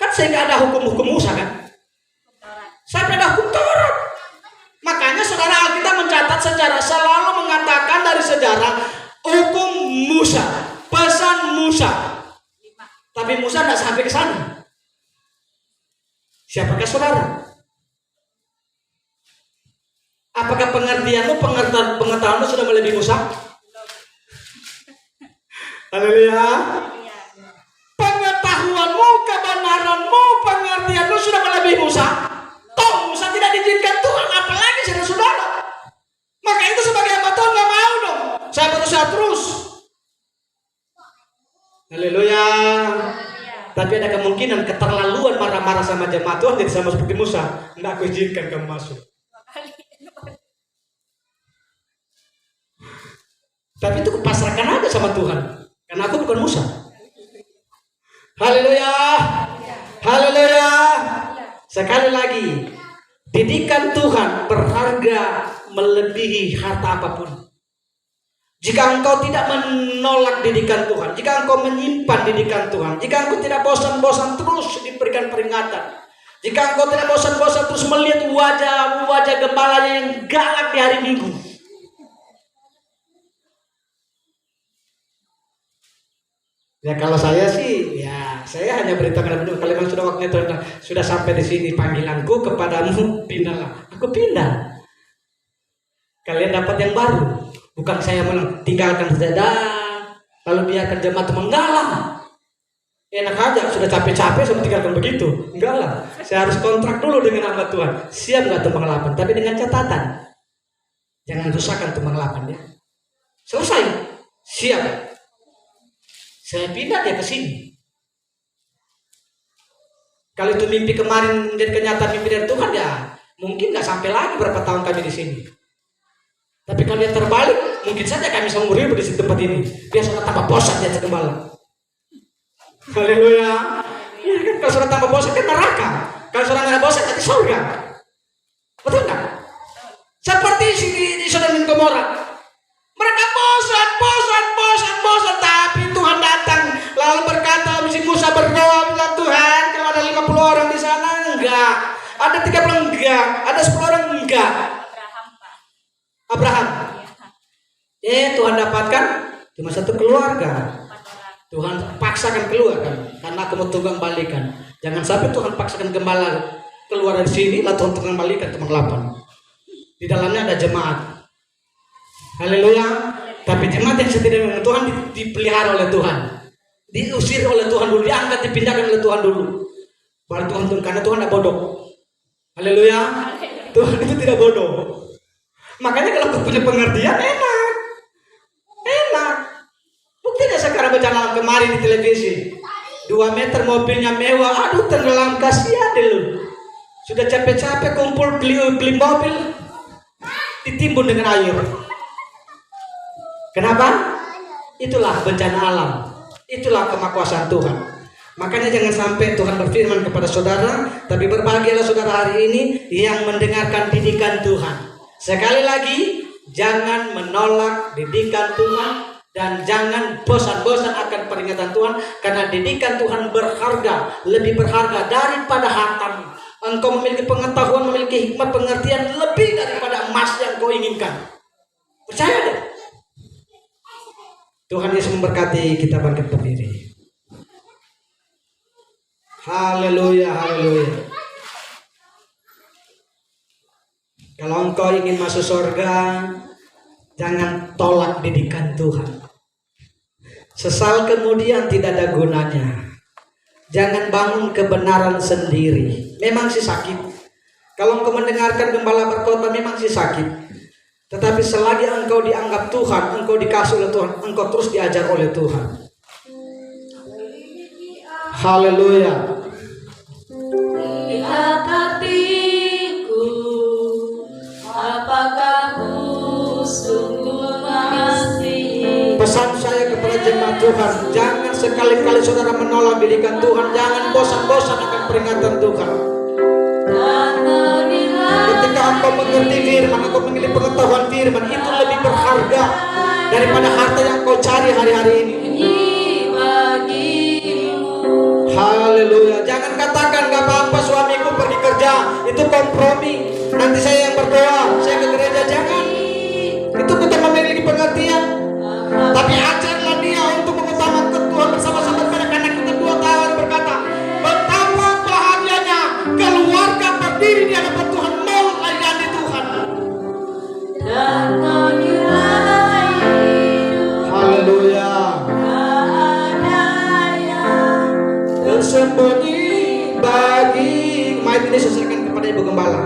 Kan sehingga ada hukum-hukum Musa kan? Sampai ada hukum Taurat. Makanya saudara Alkitab mencatat sejarah, selalu mengatakan dari sejarah hukum Musa, pesan Musa. Tapi Musa tidak sampai ke sana. Siapakah saudara? Apakah pengetahuanmu sudah melebihi Musa? Haleluya. Pengetahuanmu, kebenaranmu, pengertianmu sudah melebihi Musa. Toh Musa tidak diizinkan Tuhan, apalagi saudara-saudara. Maka itu sebagai hamba Tuhan gak mau dong. Saya berusaha terus. Haleluya. Tapi ada kemungkinan keterlaluan marah-marah sama jemaat Tuhan jadi sama seperti Musa. Enggak aku izinkan kamu masuk. Tapi itu kupasrahkan aja sama Tuhan. Karena aku bukan Musa. Haleluya. Haleluya. Sekali lagi, didikan Tuhan berharga melebihi harta apapun. Jika engkau tidak menolak didikan Tuhan, jika engkau menyimpan didikan Tuhan, jika engkau tidak bosan-bosan terus diberikan peringatan, jika engkau tidak bosan-bosan terus melihat wajah gembalanya yang galak di hari Minggu, ya kalau saya sih, ya saya hanya beritakan kalau memang sudah waktunya Tuhan sudah sampai di sini panggilanku kepadamu, pindahlah. Aku pindah. Kalian dapat yang baru. Bukan saya tinggalkan saja, lalu biarkan jemaat menggalang. Enak aja, sudah capek-capek saya tinggalkan begitu. Enggak lah, saya harus kontrak dulu dengan hamba Tuhan. Siap nggak tumbang 8? Tapi dengan catatan, jangan rusakkan tumbang 8 ya. Selesai, siap. Saya pindah dia ke sini. Kalau itu mimpi kemarin menjadi kenyataan mimpi dari Tuhan ya, mungkin nggak sampai lagi berapa tahun kami di sini. Tapi kalau dia terbalik, mungkin saja kami seumur hidup di tempat ini. Dia sudah tambah bosan dia gembala. Haleluya. Ya kan, kalau sudah tambah bosan kan neraka. Kalau sudah nggak bosan nanti surga. Betul nggak? Seperti di Sodom dan Gomora. Mereka bosan, tapi Tuhan datang lalu berkata, si Musa berdoa bilang, Tuhan kalau ada 50 orang di sana enggak, ada 30 enggak, ada 10 orang enggak. Abraham. Tuhan dapatkan cuma satu keluarga. Tuhan paksakan keluar kan, karena aku mau Tuhan balikan. Jangan sampai Tuhan paksakan gembala keluar dari sini, lalu Tuhan balikan ke Manglapan. Di dalamnya ada jemaat. Haleluya. Tapi jemaat yang setia dengan Tuhan dipelihara oleh Tuhan, diusir oleh Tuhan dulu, diangkat, dipindahkan oleh Tuhan dulu. Baru Tuhan, karena Tuhan tidak bodoh. Haleluya. Tuhan itu tidak bodoh. Makanya kalau kau punya pengertian enak. Buktinya sekarang berjalan kemarin di televisi, 2 meter mobilnya mewah, aduh tenggelam, kasihan deh lu. Sudah capek-capek kumpul beli mobil, ditimbun dengan air. Kenapa? Itulah bencana alam, itulah kemakuasaan Tuhan. Makanya jangan sampai Tuhan berfirman kepada saudara, tapi berbahagialah saudara hari ini yang mendengarkan didikan Tuhan. Sekali lagi, jangan menolak didikan Tuhan. Dan jangan bosan-bosan akan peringatan Tuhan, karena didikan Tuhan berharga, lebih berharga daripada hartamu. Engkau memiliki pengetahuan, memiliki hikmat, pengertian lebih daripada emas yang kau inginkan. Percaya deh. Tuhan Yesus memberkati, kita bangkit berdiri. Haleluya, haleluya. Kalau engkau ingin masuk surga, jangan tolak didikan Tuhan. Sesal kemudian tidak ada gunanya. Jangan bangun kebenaran sendiri. Memang sih sakit. Kalau engkau mendengarkan gembala berkhotbah memang sih sakit. Tetapi selagi engkau dianggap Tuhan, engkau dikasih oleh Tuhan, engkau terus diajar oleh Tuhan. Haleluya. Lihat hatiku, apakah ku sungguh mengasihi. Pesan saya kepada jemaat Tuhan, jangan sekali-kali saudara menolak didikan Tuhan. Jangan bosan-bosan akan peringatan Tuhan. Ketika engkau mengerti firman, engkau memiliki pengetahuan firman, itu lebih berharga daripada harta yang kau cari hari-hari ini. Haleluya. Jangan katakan gak apa-apa suamiku pergi kerja, itu kompromi, nanti saya yang berdoa, saya ke gereja. Jangan. Itu bukan memiliki pengertian. Tapi ajarlah dia untuk mengutamakan Tuhan bersama-sama dengan karena kita 2 tahun berkata, betapa bahagianya keluarga berdiri di hadapan Tuhan, melayani Tuhan. Haleluya. Tersembunyi bagi, mari ini selesaikan kepada Ibu Gembala.